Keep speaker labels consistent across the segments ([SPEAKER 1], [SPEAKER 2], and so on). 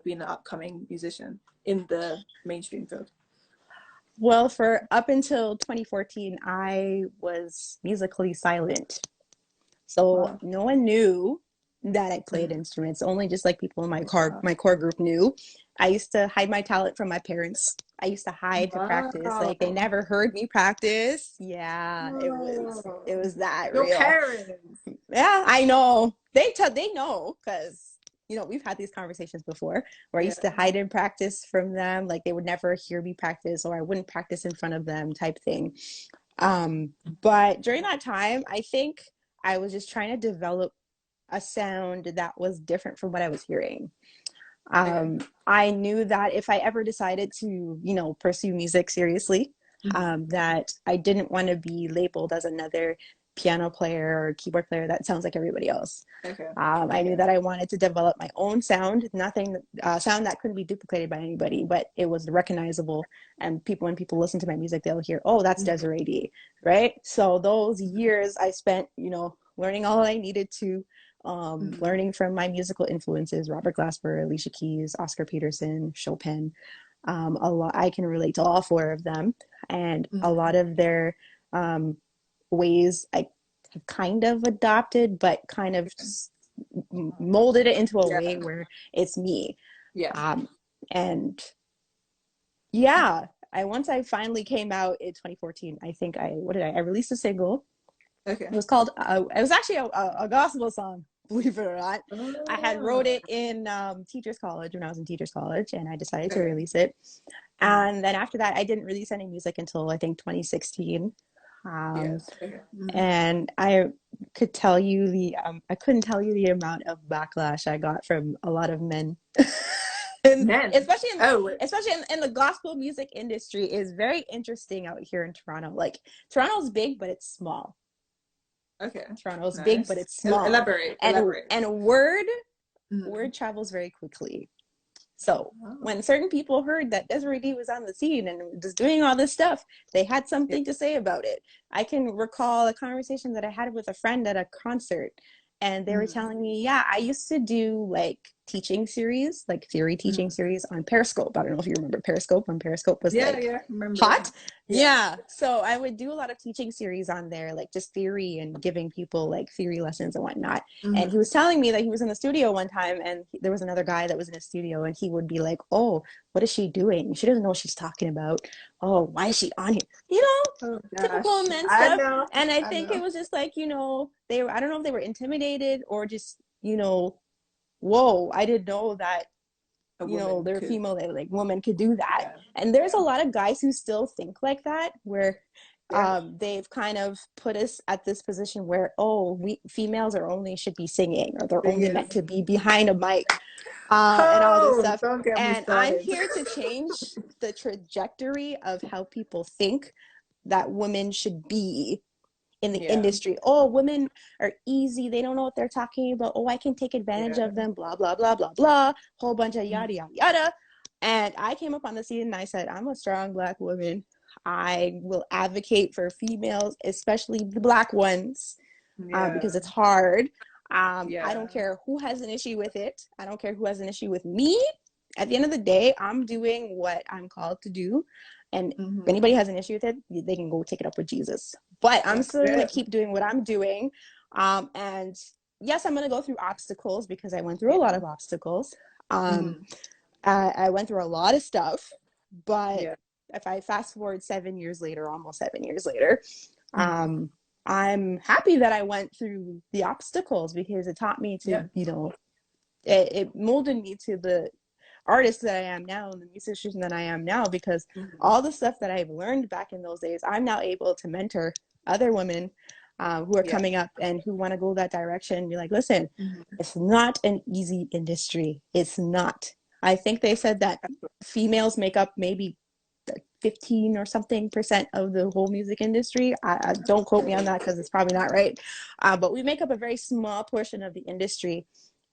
[SPEAKER 1] being an upcoming musician in the mainstream field?
[SPEAKER 2] Well, for up until 2014, I was musically silent. So
[SPEAKER 1] Wow.
[SPEAKER 2] no one knew that I played
[SPEAKER 1] Mhm.
[SPEAKER 2] instruments. Only just like people in
[SPEAKER 1] Wow.
[SPEAKER 2] my core group knew. I used to hide my talent from my parents. I used to hide to practice. Like they
[SPEAKER 1] Wow.
[SPEAKER 2] never heard me practice. Yeah, it
[SPEAKER 1] Oh,
[SPEAKER 2] was that
[SPEAKER 1] your
[SPEAKER 2] real.
[SPEAKER 1] parents.
[SPEAKER 2] Yeah, I know. They know because we've had these conversations before where I
[SPEAKER 1] Yeah.
[SPEAKER 2] used to hide in practice from them, like they would never hear me practice or I wouldn't practice in front of them type thing. Um, but during that time, I think I was just trying to develop a sound that was different from what I was hearing.
[SPEAKER 1] Okay.
[SPEAKER 2] I knew that if I ever decided to, pursue music seriously,
[SPEAKER 1] Mhm.
[SPEAKER 2] that I didn't want to be labeled as another piano player or keyboard player that sounds like everybody else.
[SPEAKER 1] Okay.
[SPEAKER 2] I knew
[SPEAKER 1] Okay.
[SPEAKER 2] that I wanted to develop my own sound, nothing, sound that couldn't be duplicated by anybody, but it was recognizable. And when people listen to my music, they'll hear, oh, that's
[SPEAKER 1] Mhm.
[SPEAKER 2] Desiree D, right? So those years I spent, learning all I needed to,
[SPEAKER 1] Mhm.
[SPEAKER 2] learning from my musical influences, Robert Glasper, Alicia Keys, Oscar Peterson, Chopin. A lot, I can relate to all four of them, and a
[SPEAKER 1] Mhm.
[SPEAKER 2] lot of their ways I have kind of adopted, but kind of molded it into a
[SPEAKER 1] Yeah.
[SPEAKER 2] way where it's me.
[SPEAKER 1] Yeah.
[SPEAKER 2] Um, and yeah, once I finally came out in 2014, I think I released a single.
[SPEAKER 1] Okay.
[SPEAKER 2] It was actually a gospel song, believe it or not. I had wrote
[SPEAKER 1] Oh,
[SPEAKER 2] it in teachers college when I was in teachers college, and I decided to
[SPEAKER 1] okay.
[SPEAKER 2] release it.
[SPEAKER 1] Mhm.
[SPEAKER 2] And then after that, I didn't release any music until I think 2016. Um,
[SPEAKER 1] Yes. Okay. Mhm.
[SPEAKER 2] and I couldn't tell you the amount of backlash I got from a lot of men. And
[SPEAKER 1] Men. Oh, wait.
[SPEAKER 2] especially in the gospel music industry is very interesting out here in Toronto. Like Toronto's big, but it's small.
[SPEAKER 1] Okay.
[SPEAKER 2] Toronto's big, but
[SPEAKER 1] Nice.
[SPEAKER 2] it's small.
[SPEAKER 1] Elaborate.
[SPEAKER 2] And
[SPEAKER 1] Elaborate.
[SPEAKER 2] word
[SPEAKER 1] Mhm.
[SPEAKER 2] travels very quickly. So
[SPEAKER 1] Oh.
[SPEAKER 2] when certain people heard that Desiree D was on the scene and was doing all this stuff, they had
[SPEAKER 1] Yeah.
[SPEAKER 2] something to say about it. I can recall a conversation that I had with a friend at a concert, and they were
[SPEAKER 1] Mhm.
[SPEAKER 2] telling me, yeah, I used to do like teaching series, like theory teaching
[SPEAKER 1] Mhm.
[SPEAKER 2] series on Periscope. I don't know if you remember Periscope when Periscope was
[SPEAKER 1] Yeah.
[SPEAKER 2] like
[SPEAKER 1] Yeah. Remember.
[SPEAKER 2] hot.
[SPEAKER 1] Yeah.
[SPEAKER 2] Yeah. So I would do a lot of teaching series on there, like just theory and giving people like theory lessons and whatnot. And he
[SPEAKER 1] Mhm.
[SPEAKER 2] was telling me that he was in the studio one time and there was another guy that was in the studio and he would be like, oh, what is she doing? She doesn't know what she's talking about. Oh, why is she on here?
[SPEAKER 1] Oh
[SPEAKER 2] Typical
[SPEAKER 1] gosh.
[SPEAKER 2] men
[SPEAKER 1] I
[SPEAKER 2] stuff.
[SPEAKER 1] know.
[SPEAKER 2] And I
[SPEAKER 1] I
[SPEAKER 2] think it
[SPEAKER 1] know.
[SPEAKER 2] was just like, they were, I don't know if they were intimidated or just, whoa, I didn't know that
[SPEAKER 1] A woman
[SPEAKER 2] they're
[SPEAKER 1] could.
[SPEAKER 2] female, that like women could do that.
[SPEAKER 1] Yeah.
[SPEAKER 2] And there's a
[SPEAKER 1] Yeah.
[SPEAKER 2] lot of guys who still think like that, where
[SPEAKER 1] Yeah.
[SPEAKER 2] they've kind of put us at this position where, oh, we females are only should be singing or they're
[SPEAKER 1] Thing
[SPEAKER 2] only meant
[SPEAKER 1] is,
[SPEAKER 2] to be behind a mic, and all this
[SPEAKER 1] oh,
[SPEAKER 2] stuff.
[SPEAKER 1] don't get me
[SPEAKER 2] And I'm
[SPEAKER 1] started.
[SPEAKER 2] here to change the trajectory of how people think that women should be in the
[SPEAKER 1] Yeah.
[SPEAKER 2] industry. Oh, women are easy. They don't know what they're talking about. Oh, I can take advantage
[SPEAKER 1] Yeah.
[SPEAKER 2] of them. Blah, blah, blah, blah, blah. Whole bunch of
[SPEAKER 1] Mhm.
[SPEAKER 2] yada, yada, yada. And I came up on the scene and I said, I'm a strong Black woman. I will advocate for females, especially the Black ones, because
[SPEAKER 1] Yeah.
[SPEAKER 2] it's hard. I don't
[SPEAKER 1] Yeah.
[SPEAKER 2] care who has an issue with it. I don't care who has an issue with me. At the end of the day, I'm doing what I'm called to do. And if
[SPEAKER 1] Hmm.
[SPEAKER 2] anybody has an issue with it, they can go take it up with Jesus. But I'm
[SPEAKER 1] That's
[SPEAKER 2] still going to
[SPEAKER 1] it.
[SPEAKER 2] keep doing what I'm doing. And yes, I'm going to go through obstacles because I went through a lot
[SPEAKER 1] Yeah.
[SPEAKER 2] of obstacles. Um,
[SPEAKER 1] Hmm.
[SPEAKER 2] I went through a lot of stuff. But
[SPEAKER 1] Yeah.
[SPEAKER 2] if I fast forward 7 years later, almost 7 years later,
[SPEAKER 1] Hmm.
[SPEAKER 2] um, I'm happy that I went through the obstacles because it taught me
[SPEAKER 1] Yeah.
[SPEAKER 2] to, it molded me to the artist that I am now and the musician that I am now, because
[SPEAKER 1] Hmm.
[SPEAKER 2] all the stuff that I've learned back in those days, I'm now able to mentor other women who are
[SPEAKER 1] Yeah.
[SPEAKER 2] coming up and who want to go that direction. Be like, listen,
[SPEAKER 1] Hmm.
[SPEAKER 2] it's not an easy industry. It's not. I think they said that females make up maybe 15 or something percent of the whole music industry. I don't quote me on that because it's probably not right. But we make up a very small portion of the industry.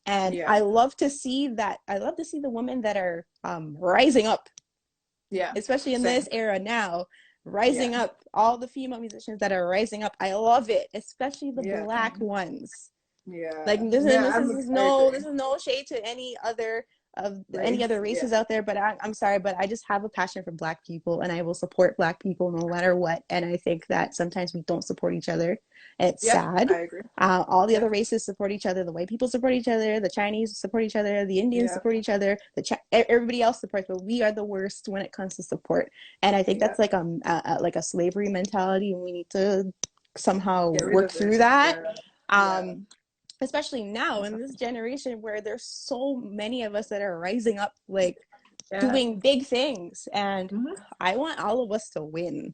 [SPEAKER 2] And
[SPEAKER 1] Yeah.
[SPEAKER 2] I love to see that. I love to see the women that are rising up,
[SPEAKER 1] Yeah.
[SPEAKER 2] especially in
[SPEAKER 1] Same.
[SPEAKER 2] this era now,
[SPEAKER 1] Yeah.
[SPEAKER 2] rising up. All the female musicians that are rising up, I love it, especially the
[SPEAKER 1] Yeah.
[SPEAKER 2] Black ones. Like
[SPEAKER 1] Yeah. Yeah.
[SPEAKER 2] this
[SPEAKER 1] I
[SPEAKER 2] is
[SPEAKER 1] agree.
[SPEAKER 2] no shade to any other of any
[SPEAKER 1] race.
[SPEAKER 2] other races out there, but I'm sorry, but I just have a passion for Black people, and I will support Black people no matter what. And I think that sometimes we don't support each other, and it's
[SPEAKER 1] Yeah,
[SPEAKER 2] sad.
[SPEAKER 1] I agree.
[SPEAKER 2] All the
[SPEAKER 1] Yeah,
[SPEAKER 2] other races support each other. The white people support each other. The Chinese support each other. The Indians
[SPEAKER 1] yeah,
[SPEAKER 2] support each other. Everybody else supports, but we are the worst when it comes to support. And I think
[SPEAKER 1] yeah.
[SPEAKER 2] that's like a slavery mentality, and we need to somehow
[SPEAKER 1] Get rid
[SPEAKER 2] work
[SPEAKER 1] of it.
[SPEAKER 2] through that.
[SPEAKER 1] Yeah, yeah,
[SPEAKER 2] Um, Especially now in this generation where there's so many of us that are rising up, like
[SPEAKER 1] yeah.
[SPEAKER 2] doing big things, and
[SPEAKER 1] Hmm.
[SPEAKER 2] I want all of us to win.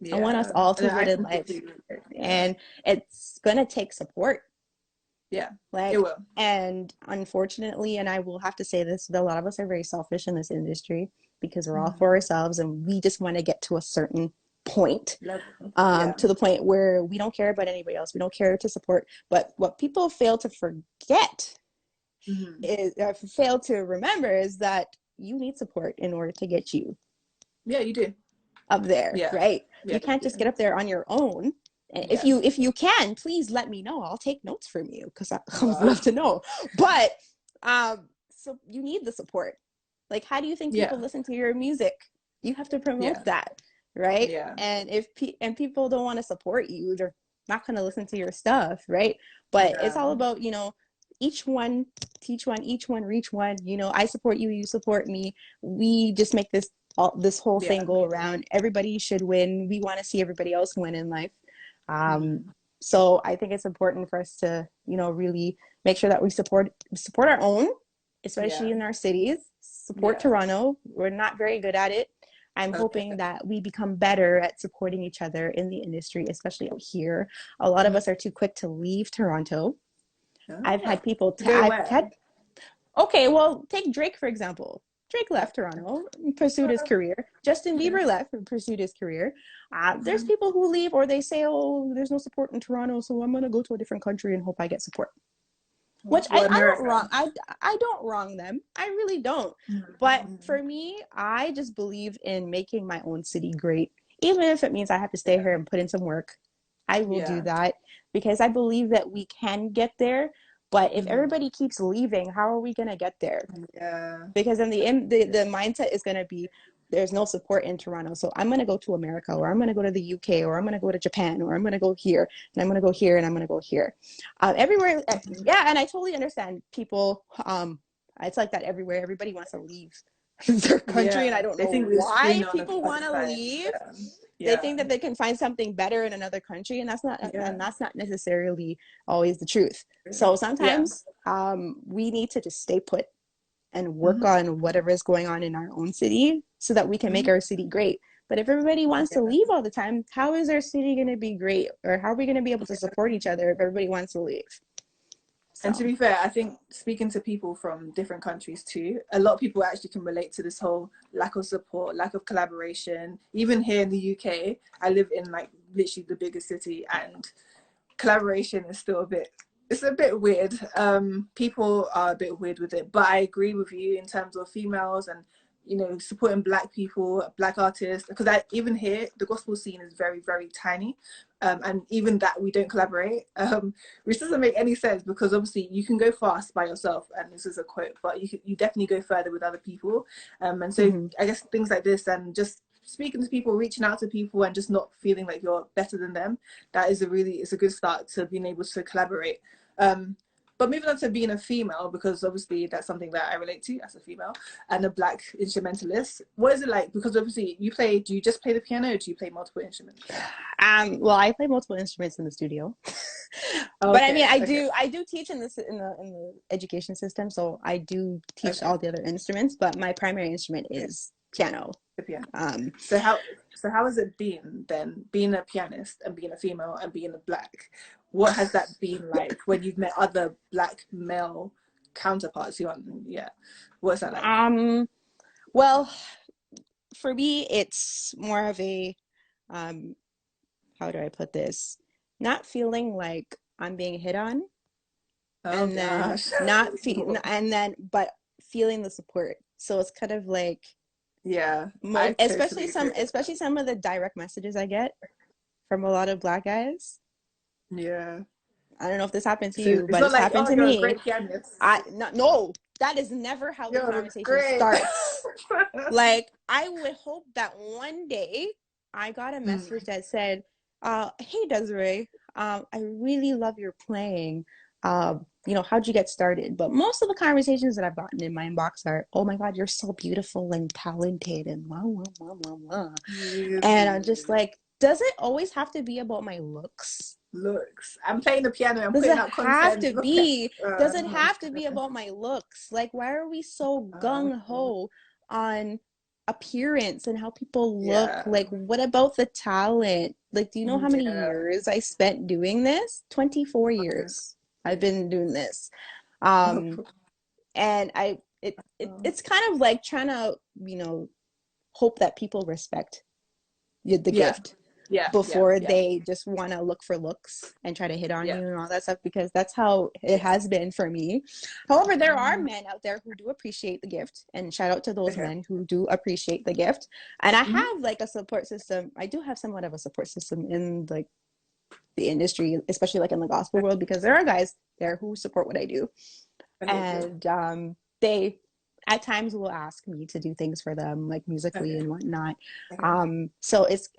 [SPEAKER 2] I want us
[SPEAKER 1] Yeah.
[SPEAKER 2] all
[SPEAKER 1] And
[SPEAKER 2] to
[SPEAKER 1] I
[SPEAKER 2] win in life,
[SPEAKER 1] completely agree. Yeah,
[SPEAKER 2] and it's gonna take support,
[SPEAKER 1] yeah. It
[SPEAKER 2] like,
[SPEAKER 1] will.
[SPEAKER 2] and unfortunately, and I will have to say this, a lot of us are very selfish in this industry because we're all for
[SPEAKER 1] Mhm.
[SPEAKER 2] ourselves, and we just want to get to a certain point,
[SPEAKER 1] Level. Yeah.
[SPEAKER 2] to the point where we don't care about anybody else. We don't care to support. But what people fail to forget
[SPEAKER 1] Hmm.
[SPEAKER 2] is, fail to remember, is that you need support in order to get you
[SPEAKER 1] Yeah, you do.
[SPEAKER 2] up there,
[SPEAKER 1] Yeah,
[SPEAKER 2] right?
[SPEAKER 1] yeah,
[SPEAKER 2] You can't
[SPEAKER 1] you
[SPEAKER 2] just get
[SPEAKER 1] do.
[SPEAKER 2] up there on your own. And
[SPEAKER 1] Yeah.
[SPEAKER 2] if you can, please let me know. I'll take notes from you because I would
[SPEAKER 1] Wow.
[SPEAKER 2] love to know. But so you need the support. Like, how do you think people
[SPEAKER 1] Yeah,
[SPEAKER 2] listen to your music? You have to
[SPEAKER 1] yeah,
[SPEAKER 2] promote that, right?
[SPEAKER 1] yeah,
[SPEAKER 2] And if people don't want to support you, they're not going to listen to your stuff, right? But it's
[SPEAKER 1] yeah.
[SPEAKER 2] all about, each one teach one, each one reach one. I support you, you support me. We just make this whole thing
[SPEAKER 1] Yeah.
[SPEAKER 2] go around. Everybody should win. We want to see everybody else win in life. Um,
[SPEAKER 1] Hmm.
[SPEAKER 2] so I think it's important for us to, really make sure that we support our own, especially
[SPEAKER 1] Yeah,
[SPEAKER 2] in our cities. Support
[SPEAKER 1] yeah.
[SPEAKER 2] Toronto. We're not very good at it. I'm
[SPEAKER 1] Okay.
[SPEAKER 2] hoping that we become better at supporting each other in the industry, especially out here. A lot of
[SPEAKER 1] Mhm.
[SPEAKER 2] us are too quick to leave Toronto. I've
[SPEAKER 1] Ah.
[SPEAKER 2] had people,
[SPEAKER 1] Go
[SPEAKER 2] I've
[SPEAKER 1] where?
[SPEAKER 2] had, okay, well, take Drake, for example. Drake left Toronto, pursued his career. Justin
[SPEAKER 1] Yeah.
[SPEAKER 2] Bieber left and pursued his career. There's
[SPEAKER 1] Mhm.
[SPEAKER 2] people who leave, or they say, oh, there's no support in Toronto, so I'm going to go to a different country and hope I get support. Which
[SPEAKER 1] Well,
[SPEAKER 2] I don't
[SPEAKER 1] America.
[SPEAKER 2] wrong. I don't wrong them. I really don't. But
[SPEAKER 1] Mhm.
[SPEAKER 2] for me, I just believe in making my own city great. Even if it means I have to stay
[SPEAKER 1] Yeah.
[SPEAKER 2] here and put in some work, I will do
[SPEAKER 1] Yeah.
[SPEAKER 2] that because I believe that we can get there. But if
[SPEAKER 1] Mhm.
[SPEAKER 2] everybody keeps leaving, how are we going to get there?
[SPEAKER 1] Yeah.
[SPEAKER 2] Because in the end, the mindset is going to be there's no support in Toronto. So I'm going to go to America, or I'm going to go to the UK, or I'm going to go to Japan, or I'm going to go here, and I'm going to go here, and I'm going to go here. Everywhere, yeah, and I totally understand people. It's like that everywhere. Everybody wants to leave their country, and I
[SPEAKER 1] Yeah.
[SPEAKER 2] don't
[SPEAKER 1] They
[SPEAKER 2] know
[SPEAKER 1] think it's green
[SPEAKER 2] why
[SPEAKER 1] on the
[SPEAKER 2] people
[SPEAKER 1] other
[SPEAKER 2] want to
[SPEAKER 1] side.
[SPEAKER 2] leave.
[SPEAKER 1] Yeah.
[SPEAKER 2] They
[SPEAKER 1] Yeah.
[SPEAKER 2] think that they can find something better in another country, and
[SPEAKER 1] Yeah.
[SPEAKER 2] that's not necessarily always the truth. So
[SPEAKER 1] Yeah.
[SPEAKER 2] sometimes we need to just stay put and work
[SPEAKER 1] Hmm.
[SPEAKER 2] on whatever is going on in our own city so that we can make
[SPEAKER 1] Hmm.
[SPEAKER 2] our city great. But if everybody wants to
[SPEAKER 1] Yeah.
[SPEAKER 2] leave all the time, how is our city going to be great? Or how are we going to be able to support each other if everybody wants to leave?
[SPEAKER 1] And to
[SPEAKER 2] So,
[SPEAKER 1] be fair, I think speaking to people from different countries too, a lot of people actually can relate to this whole lack of support, lack of collaboration. Even here in the UK, I live in like literally the biggest city, and collaboration is still it's a bit weird. People are a bit weird with it, but I agree with you in terms of females and supporting black people, black artists, because even here the gospel scene is very, very tiny, and even that we don't collaborate, which doesn't make any sense because obviously you can go fast by yourself, and this is a quote, but you definitely go further with other people, and so
[SPEAKER 2] mm-hmm.
[SPEAKER 1] I guess things like this and just speaking to people, reaching out to people, and just not feeling like you're better than them, that is it's a good start to being able to collaborate. But moving on to being a female, because obviously that's something that I relate to as a female and a black instrumentalist. What is it like? Because obviously do you just play the piano, or do you play multiple instruments?
[SPEAKER 2] Well, I play multiple instruments in the studio,
[SPEAKER 1] Oh,
[SPEAKER 2] but I mean,
[SPEAKER 1] okay, okay,
[SPEAKER 2] I do teach in the education system, so I do teach
[SPEAKER 1] okay,
[SPEAKER 2] all the other instruments. But my primary instrument
[SPEAKER 1] okay,
[SPEAKER 2] is piano.
[SPEAKER 1] the piano.
[SPEAKER 2] Um,
[SPEAKER 1] So how has it been then, being a pianist and being a female and being a black? What has that been like when you've met other black male counterparts? Yeah. What's that like?
[SPEAKER 2] um, well, for me, it's more of a um, how do I put this? Not feeling like I'm being hit on,
[SPEAKER 1] Oh
[SPEAKER 2] and then
[SPEAKER 1] gosh.
[SPEAKER 2] not fe- and then but feeling the support. So it's kind of like
[SPEAKER 1] Yeah, I totally agree with that.
[SPEAKER 2] especially some of the direct messages I get from a lot of black guys.
[SPEAKER 1] Yeah.
[SPEAKER 2] I don't know if this happened to
[SPEAKER 1] So
[SPEAKER 2] you,
[SPEAKER 1] it's
[SPEAKER 2] but
[SPEAKER 1] not
[SPEAKER 2] it's
[SPEAKER 1] like,
[SPEAKER 2] happened
[SPEAKER 1] oh,
[SPEAKER 2] to
[SPEAKER 1] you're a
[SPEAKER 2] me.
[SPEAKER 1] great pianist.
[SPEAKER 2] I no, no, That is never how the
[SPEAKER 1] Yo, that's
[SPEAKER 2] conversation
[SPEAKER 1] great.
[SPEAKER 2] starts. Like, I would hope that one day I got a message that said, hey, Desiree, I really love your playing. How'd you get started? But most of the conversations that I've gotten in my inbox are, oh my God, you're so beautiful and talented and blah, blah, blah, blah, blah. And I'm just like, does it always have to be about my looks?
[SPEAKER 1] Looks. I'm playing the piano and
[SPEAKER 2] Does
[SPEAKER 1] putting
[SPEAKER 2] it
[SPEAKER 1] out
[SPEAKER 2] have
[SPEAKER 1] content.
[SPEAKER 2] to
[SPEAKER 1] Look at
[SPEAKER 2] be? Does it have to be about my looks? Like, why are we so gung ho on appearance and how people look?
[SPEAKER 1] yeah.
[SPEAKER 2] Like, what about the talent? Like, do you know how many
[SPEAKER 1] Yeah.
[SPEAKER 2] years I spent doing this? 24 years I've been doing this. And it's kind of like trying to, hope that people respect the
[SPEAKER 1] Yeah.
[SPEAKER 2] gift
[SPEAKER 1] Yeah. Yeah.
[SPEAKER 2] before
[SPEAKER 1] Yeah.
[SPEAKER 2] they just want to look for looks and try to hit on
[SPEAKER 1] Yeah.
[SPEAKER 2] you and all that stuff, because that's how it has been for me. However, there are men out there who do appreciate the gift, and shout out to those
[SPEAKER 1] Okay.
[SPEAKER 2] men who do appreciate the gift. And I
[SPEAKER 1] Mhm.
[SPEAKER 2] have like a support system. I do have somewhat of a support system in like the industry, especially like in the gospel world, because there are guys there who support what I do.
[SPEAKER 1] Okay, good.
[SPEAKER 2] And they at times will ask me to do things for them, like musically
[SPEAKER 1] Okay.
[SPEAKER 2] and whatnot.
[SPEAKER 1] Okay.
[SPEAKER 2] So it's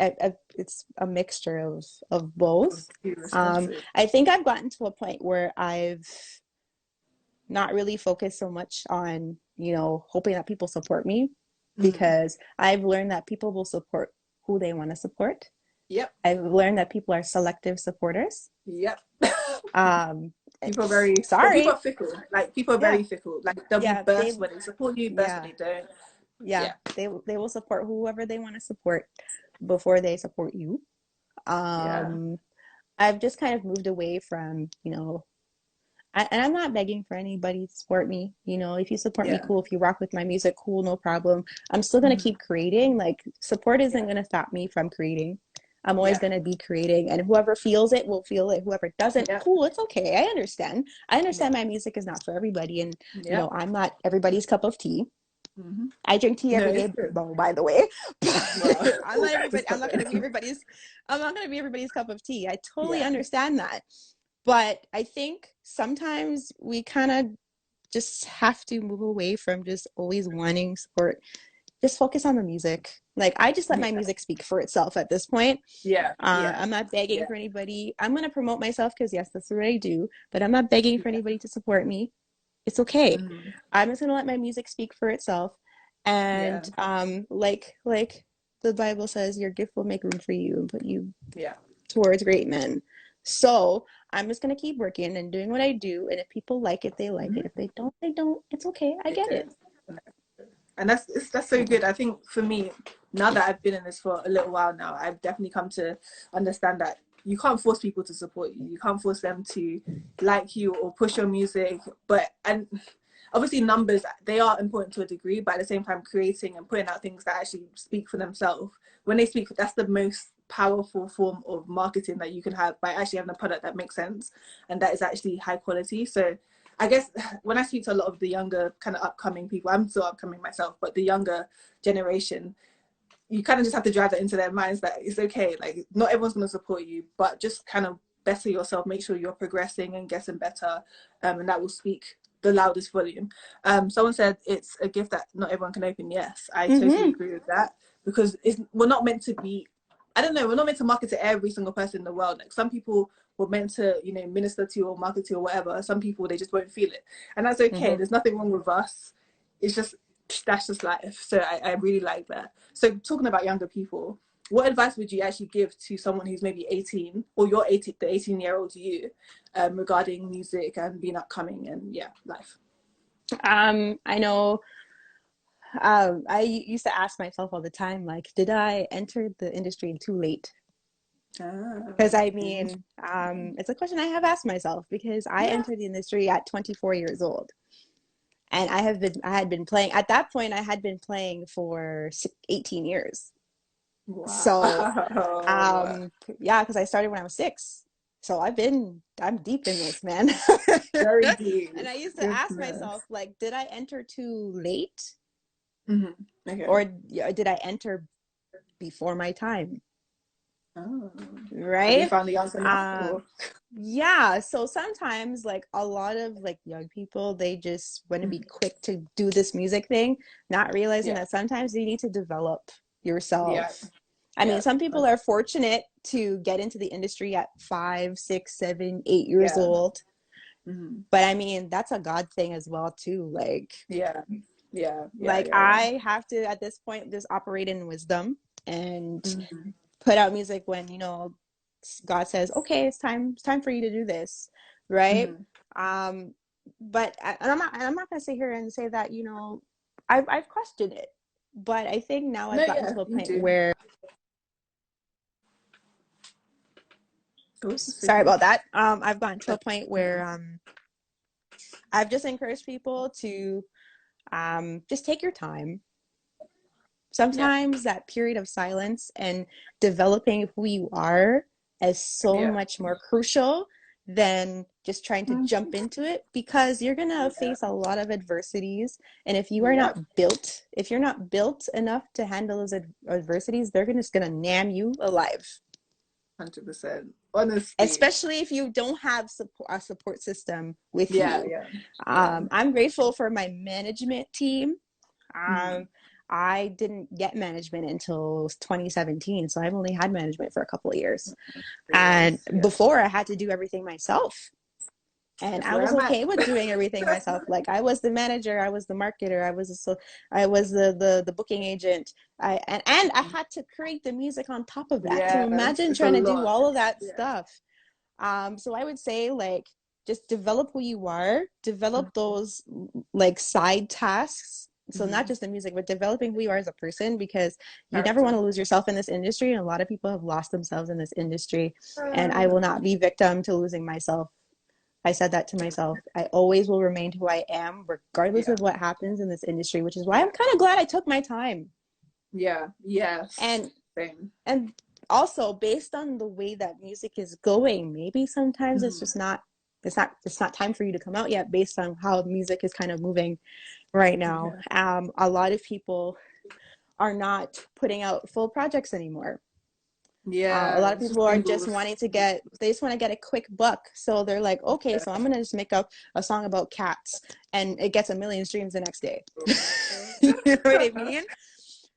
[SPEAKER 2] a mixture of both.
[SPEAKER 1] Be responsive.
[SPEAKER 2] I think I've gotten to a point where I've not really focused so much on, hoping that people support me,
[SPEAKER 1] Mm.
[SPEAKER 2] because I've learned that people will support who they want to support.
[SPEAKER 1] Yep.
[SPEAKER 2] I've learned that people are selective supporters.
[SPEAKER 1] Yep.
[SPEAKER 2] Um,
[SPEAKER 1] People are very, well, people
[SPEAKER 2] Sorry.
[SPEAKER 1] are fickle. Like, people are
[SPEAKER 2] Yeah.
[SPEAKER 1] very fickle. Like, they'll be
[SPEAKER 2] Yeah.
[SPEAKER 1] burst when they support you, burst when
[SPEAKER 2] Yeah.
[SPEAKER 1] they don't.
[SPEAKER 2] Yeah.
[SPEAKER 1] Yeah.
[SPEAKER 2] They will support whoever they want to support before they support you.
[SPEAKER 1] Yeah.
[SPEAKER 2] Um, I've just kind of moved away from, and I'm not begging for anybody to support me. If you support me,
[SPEAKER 1] Yeah.
[SPEAKER 2] cool. If you rock with my music, cool, no problem. I'm still going to
[SPEAKER 1] Mhm.
[SPEAKER 2] keep creating. Like, support isn't
[SPEAKER 1] Yeah.
[SPEAKER 2] going to stop me from creating. I'm always
[SPEAKER 1] Yeah.
[SPEAKER 2] going to be creating, and whoever feels it will feel it. Whoever doesn't,
[SPEAKER 1] Yeah.
[SPEAKER 2] cool, it's okay. I understand. I
[SPEAKER 1] Yeah.
[SPEAKER 2] understand my music is not for everybody, and
[SPEAKER 1] Yeah.
[SPEAKER 2] I'm not everybody's cup of tea.
[SPEAKER 1] Mm-hmm.
[SPEAKER 2] I drink tea
[SPEAKER 1] No,
[SPEAKER 2] every
[SPEAKER 1] it's
[SPEAKER 2] day,
[SPEAKER 1] true.
[SPEAKER 2] well, by the way.
[SPEAKER 1] Wow.
[SPEAKER 2] I'm not everybody.
[SPEAKER 1] Stop it.
[SPEAKER 2] I'm not gonna be everybody's cup of tea. I totally
[SPEAKER 1] Yeah.
[SPEAKER 2] understand that. But I think sometimes we kind of just have to move away from just always wanting support. Just focus on the music. Like, I just let
[SPEAKER 1] Yeah.
[SPEAKER 2] my music speak for itself at this point.
[SPEAKER 1] Yeah. Yeah.
[SPEAKER 2] I'm not begging
[SPEAKER 1] Yeah.
[SPEAKER 2] for anybody. I'm gonna promote myself because yes, that's what I do. But I'm not begging for
[SPEAKER 1] Yeah.
[SPEAKER 2] anybody to support me. It's okay.
[SPEAKER 1] Mm.
[SPEAKER 2] I'm just gonna let my music speak for itself.
[SPEAKER 1] Yeah.
[SPEAKER 2] And like the Bible says, your gift will make room for you and put you
[SPEAKER 1] Yeah.
[SPEAKER 2] towards great men. So I'm just gonna keep working and doing what I do. And if people like it, they like
[SPEAKER 1] Mm-hmm.
[SPEAKER 2] it. If they don't, they don't. It's okay. I
[SPEAKER 1] It
[SPEAKER 2] get it.
[SPEAKER 1] does. And that's so good. I think for me, now that I've been in this for a little while now, I've definitely come to understand that you can't force people to support you. You can't force them to like you or push your music. And obviously numbers, they are important to a degree, but at the same time, creating and putting out things that actually speak for themselves. When they speak, that's the most powerful form of marketing that you can have, by actually having a product that makes sense and that is actually high quality. So I guess when I speak to a lot of the younger kind of upcoming people, I'm still upcoming myself, but the younger generation, you kind of just have to drive that into their minds that it's okay. Like, not everyone's going to support you, but just kind of better yourself, make sure you're progressing and getting better, and that will speak the loudest volume. Someone said it's a gift that not everyone can open. Yes, I totally
[SPEAKER 2] Mm-hmm.
[SPEAKER 1] agree with that, because we're not meant to be, I don't know, we're not meant to market to every single person in the world. Like, some people were meant to, minister to or market to or whatever. Some people, they just won't feel it. And that's okay.
[SPEAKER 2] Mm-hmm.
[SPEAKER 1] There's nothing wrong with us. It's just, that's just life. So I really like that. So talking about younger people, what advice would you actually give to someone who's maybe 18, or you're 18, the 18-year-old you, regarding music and being upcoming and life?
[SPEAKER 2] I know. I used to ask myself all the time, like, did I enter the industry too late? Because I mean, it's a question I have asked myself, because I
[SPEAKER 1] Yeah.
[SPEAKER 2] entered the industry at 24 years old, and I had been playing at that point. I had been playing for 18 years. So,
[SPEAKER 1] Wow.
[SPEAKER 2] yeah, because I started when I was 6. So I'm deep in this, man.
[SPEAKER 1] Very deep.
[SPEAKER 2] And I used to ask
[SPEAKER 1] Goodness.
[SPEAKER 2] myself, like, did I enter too late,
[SPEAKER 1] Mm-hmm. Okay.
[SPEAKER 2] or did I enter before my time?
[SPEAKER 1] Oh. Have you
[SPEAKER 2] right?
[SPEAKER 1] found the answer now?
[SPEAKER 2] Um,
[SPEAKER 1] Or?
[SPEAKER 2] yeah, so sometimes like a lot of like young people, they just want to be
[SPEAKER 1] Mhm.
[SPEAKER 2] quick to do this music thing, not realizing
[SPEAKER 1] Yeah.
[SPEAKER 2] that sometimes you need to develop
[SPEAKER 1] Yeah.
[SPEAKER 2] yourself. I mean,
[SPEAKER 1] Yeah.
[SPEAKER 2] some people are fortunate to get into the industry at 5, 6, 7, 8 years
[SPEAKER 1] Yeah.
[SPEAKER 2] old,
[SPEAKER 1] Mhm.
[SPEAKER 2] but I mean, that's a God thing as well too.
[SPEAKER 1] Yeah. Yeah. Yeah.
[SPEAKER 2] Like
[SPEAKER 1] Yeah. Yeah.
[SPEAKER 2] I have to at this point just operate in wisdom and
[SPEAKER 1] Mhm.
[SPEAKER 2] put out music when God says, okay, it's time for you to do this, right?
[SPEAKER 1] Mhm.
[SPEAKER 2] um but I'm not gonna sit here and say that I've questioned it, but I think now
[SPEAKER 1] No,
[SPEAKER 2] I've gotten
[SPEAKER 1] yeah,
[SPEAKER 2] to a
[SPEAKER 1] you
[SPEAKER 2] point
[SPEAKER 1] do.
[SPEAKER 2] where,
[SPEAKER 1] Oh, it's
[SPEAKER 2] sorry
[SPEAKER 1] okay.
[SPEAKER 2] about that, I've gotten to a point where I've just encouraged people to just take your time.
[SPEAKER 1] Yeah.
[SPEAKER 2] Sometimes that period of silence and developing who you are is so
[SPEAKER 1] Yeah.
[SPEAKER 2] much more crucial than just trying to
[SPEAKER 1] Mhm.
[SPEAKER 2] jump into it, because you're going to
[SPEAKER 1] Yeah.
[SPEAKER 2] face a lot of adversities, and
[SPEAKER 1] Yep.
[SPEAKER 2] if you're not built enough to handle those adversities, they're just going to nam you alive,
[SPEAKER 1] 100%. Honestly.
[SPEAKER 2] especially if you don't have a support system with
[SPEAKER 1] Yeah.
[SPEAKER 2] you.
[SPEAKER 1] Yeah. Yeah.
[SPEAKER 2] I'm grateful for my management team.
[SPEAKER 1] Mhm.
[SPEAKER 2] um, I didn't get management until 2017, so I've only had management for a couple of years.
[SPEAKER 1] 3 years.
[SPEAKER 2] And
[SPEAKER 1] Yeah.
[SPEAKER 2] before, I had to do everything myself. And
[SPEAKER 1] That's
[SPEAKER 2] I
[SPEAKER 1] where
[SPEAKER 2] was
[SPEAKER 1] I'm at.
[SPEAKER 2] okay with doing everything myself. Like I was the manager, I was the marketer, I was the booking agent. And I had to create the music on top of that. So
[SPEAKER 1] Yes,
[SPEAKER 2] imagine
[SPEAKER 1] it's a
[SPEAKER 2] trying to do
[SPEAKER 1] lot.
[SPEAKER 2] all of that
[SPEAKER 1] Yeah.
[SPEAKER 2] stuff. So I would say like just develop who you are, develop those like side tasks. So not
[SPEAKER 1] Mm-hmm.
[SPEAKER 2] just the music, but developing who you are as a person, because you never want
[SPEAKER 1] Character.
[SPEAKER 2] to lose yourself in this industry. And a lot of people have lost themselves in this industry. And I will
[SPEAKER 1] Uh,
[SPEAKER 2] not be victim to losing myself. I said that to myself. I always will remain who I am, regardless
[SPEAKER 1] yeah.
[SPEAKER 2] of what happens in this industry, which is why I'm
[SPEAKER 1] Yeah.
[SPEAKER 2] kind of glad I took my time.
[SPEAKER 1] Yeah. Yes.
[SPEAKER 2] And
[SPEAKER 1] Same.
[SPEAKER 2] and also based on the way that music is going, maybe sometimes it's
[SPEAKER 1] Mm-hmm.
[SPEAKER 2] just not it's not time for you to come out yet, based on how music is kind of moving right now.
[SPEAKER 1] Yeah.
[SPEAKER 2] A lot of people are not putting out full projects anymore. A
[SPEAKER 1] Yeah.
[SPEAKER 2] lot of
[SPEAKER 1] It's just
[SPEAKER 2] people are just
[SPEAKER 1] singles.
[SPEAKER 2] wanting to get they just want to get a quick buck, so they're like, okay,
[SPEAKER 1] Yeah.
[SPEAKER 2] so I'm gonna just make up a song about cats, and it gets a million streams the next day. You know what I mean?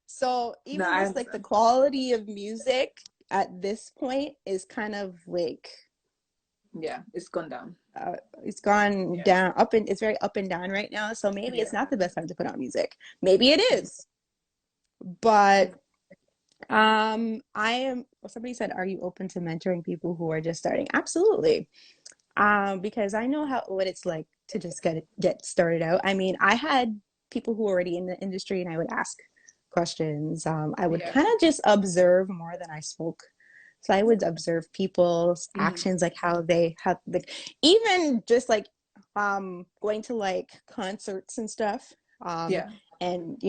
[SPEAKER 2] So
[SPEAKER 1] No,
[SPEAKER 2] even
[SPEAKER 1] I
[SPEAKER 2] just like the
[SPEAKER 1] understand.
[SPEAKER 2] quality of music at this point is kind of like
[SPEAKER 1] Yeah. It's gone down.
[SPEAKER 2] uh, it's gone
[SPEAKER 1] Yeah.
[SPEAKER 2] down up, and it's very up and down right now. So maybe it's
[SPEAKER 1] Yeah.
[SPEAKER 2] not the best time to put out music. Maybe it is, but I am. Somebody said, "Are you open to mentoring people who are just starting?" Absolutely. Because I know how what it's like to just get started out. I mean, I had people who were already in the industry, and I would ask questions. I would
[SPEAKER 1] Yeah.
[SPEAKER 2] kind of just observe more than I spoke. So I would observe people's
[SPEAKER 1] Mm-hmm.
[SPEAKER 2] actions, like how they have, like even just like going to like concerts and stuff. Um,
[SPEAKER 1] Yeah.
[SPEAKER 2] and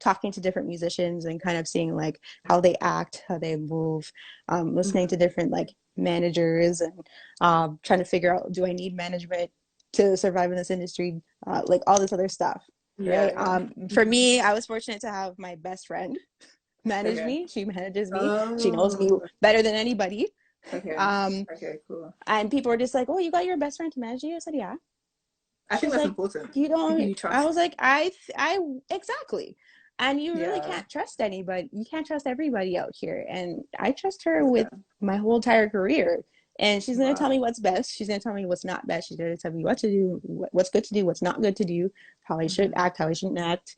[SPEAKER 2] talking to different musicians and kind of seeing like how they act, how they move, listening
[SPEAKER 1] Mm-hmm.
[SPEAKER 2] to different like managers, and trying to figure out, do I need management to survive in this industry? Like all this other stuff,
[SPEAKER 1] Yeah.
[SPEAKER 2] right?
[SPEAKER 1] Yeah.
[SPEAKER 2] For me, I was fortunate to have my best friend manage
[SPEAKER 1] Okay.
[SPEAKER 2] me. She manages me. She knows me
[SPEAKER 1] Oh.
[SPEAKER 2] better than anybody.
[SPEAKER 1] Okay.
[SPEAKER 2] Um,
[SPEAKER 1] Okay. Cool.
[SPEAKER 2] and people were just like, "Oh, you got your best friend to manage you?" I said, "Yeah."
[SPEAKER 1] I think
[SPEAKER 2] She's
[SPEAKER 1] that's
[SPEAKER 2] like,
[SPEAKER 1] important.
[SPEAKER 2] "You
[SPEAKER 1] People
[SPEAKER 2] don't."
[SPEAKER 1] you
[SPEAKER 2] I
[SPEAKER 1] trust.
[SPEAKER 2] was like, I exactly." And you really
[SPEAKER 1] Yeah.
[SPEAKER 2] can't trust anybody. You can't trust everybody out here. And I trust her with
[SPEAKER 1] Yeah.
[SPEAKER 2] my whole entire career. And she's going to tell
[SPEAKER 1] Wow.
[SPEAKER 2] me what's best. She's going to tell me what's not best. She's going to tell me what to do, what's good to do, what's not good to do, how I should
[SPEAKER 1] Mm-hmm.
[SPEAKER 2] act, how I shouldn't act,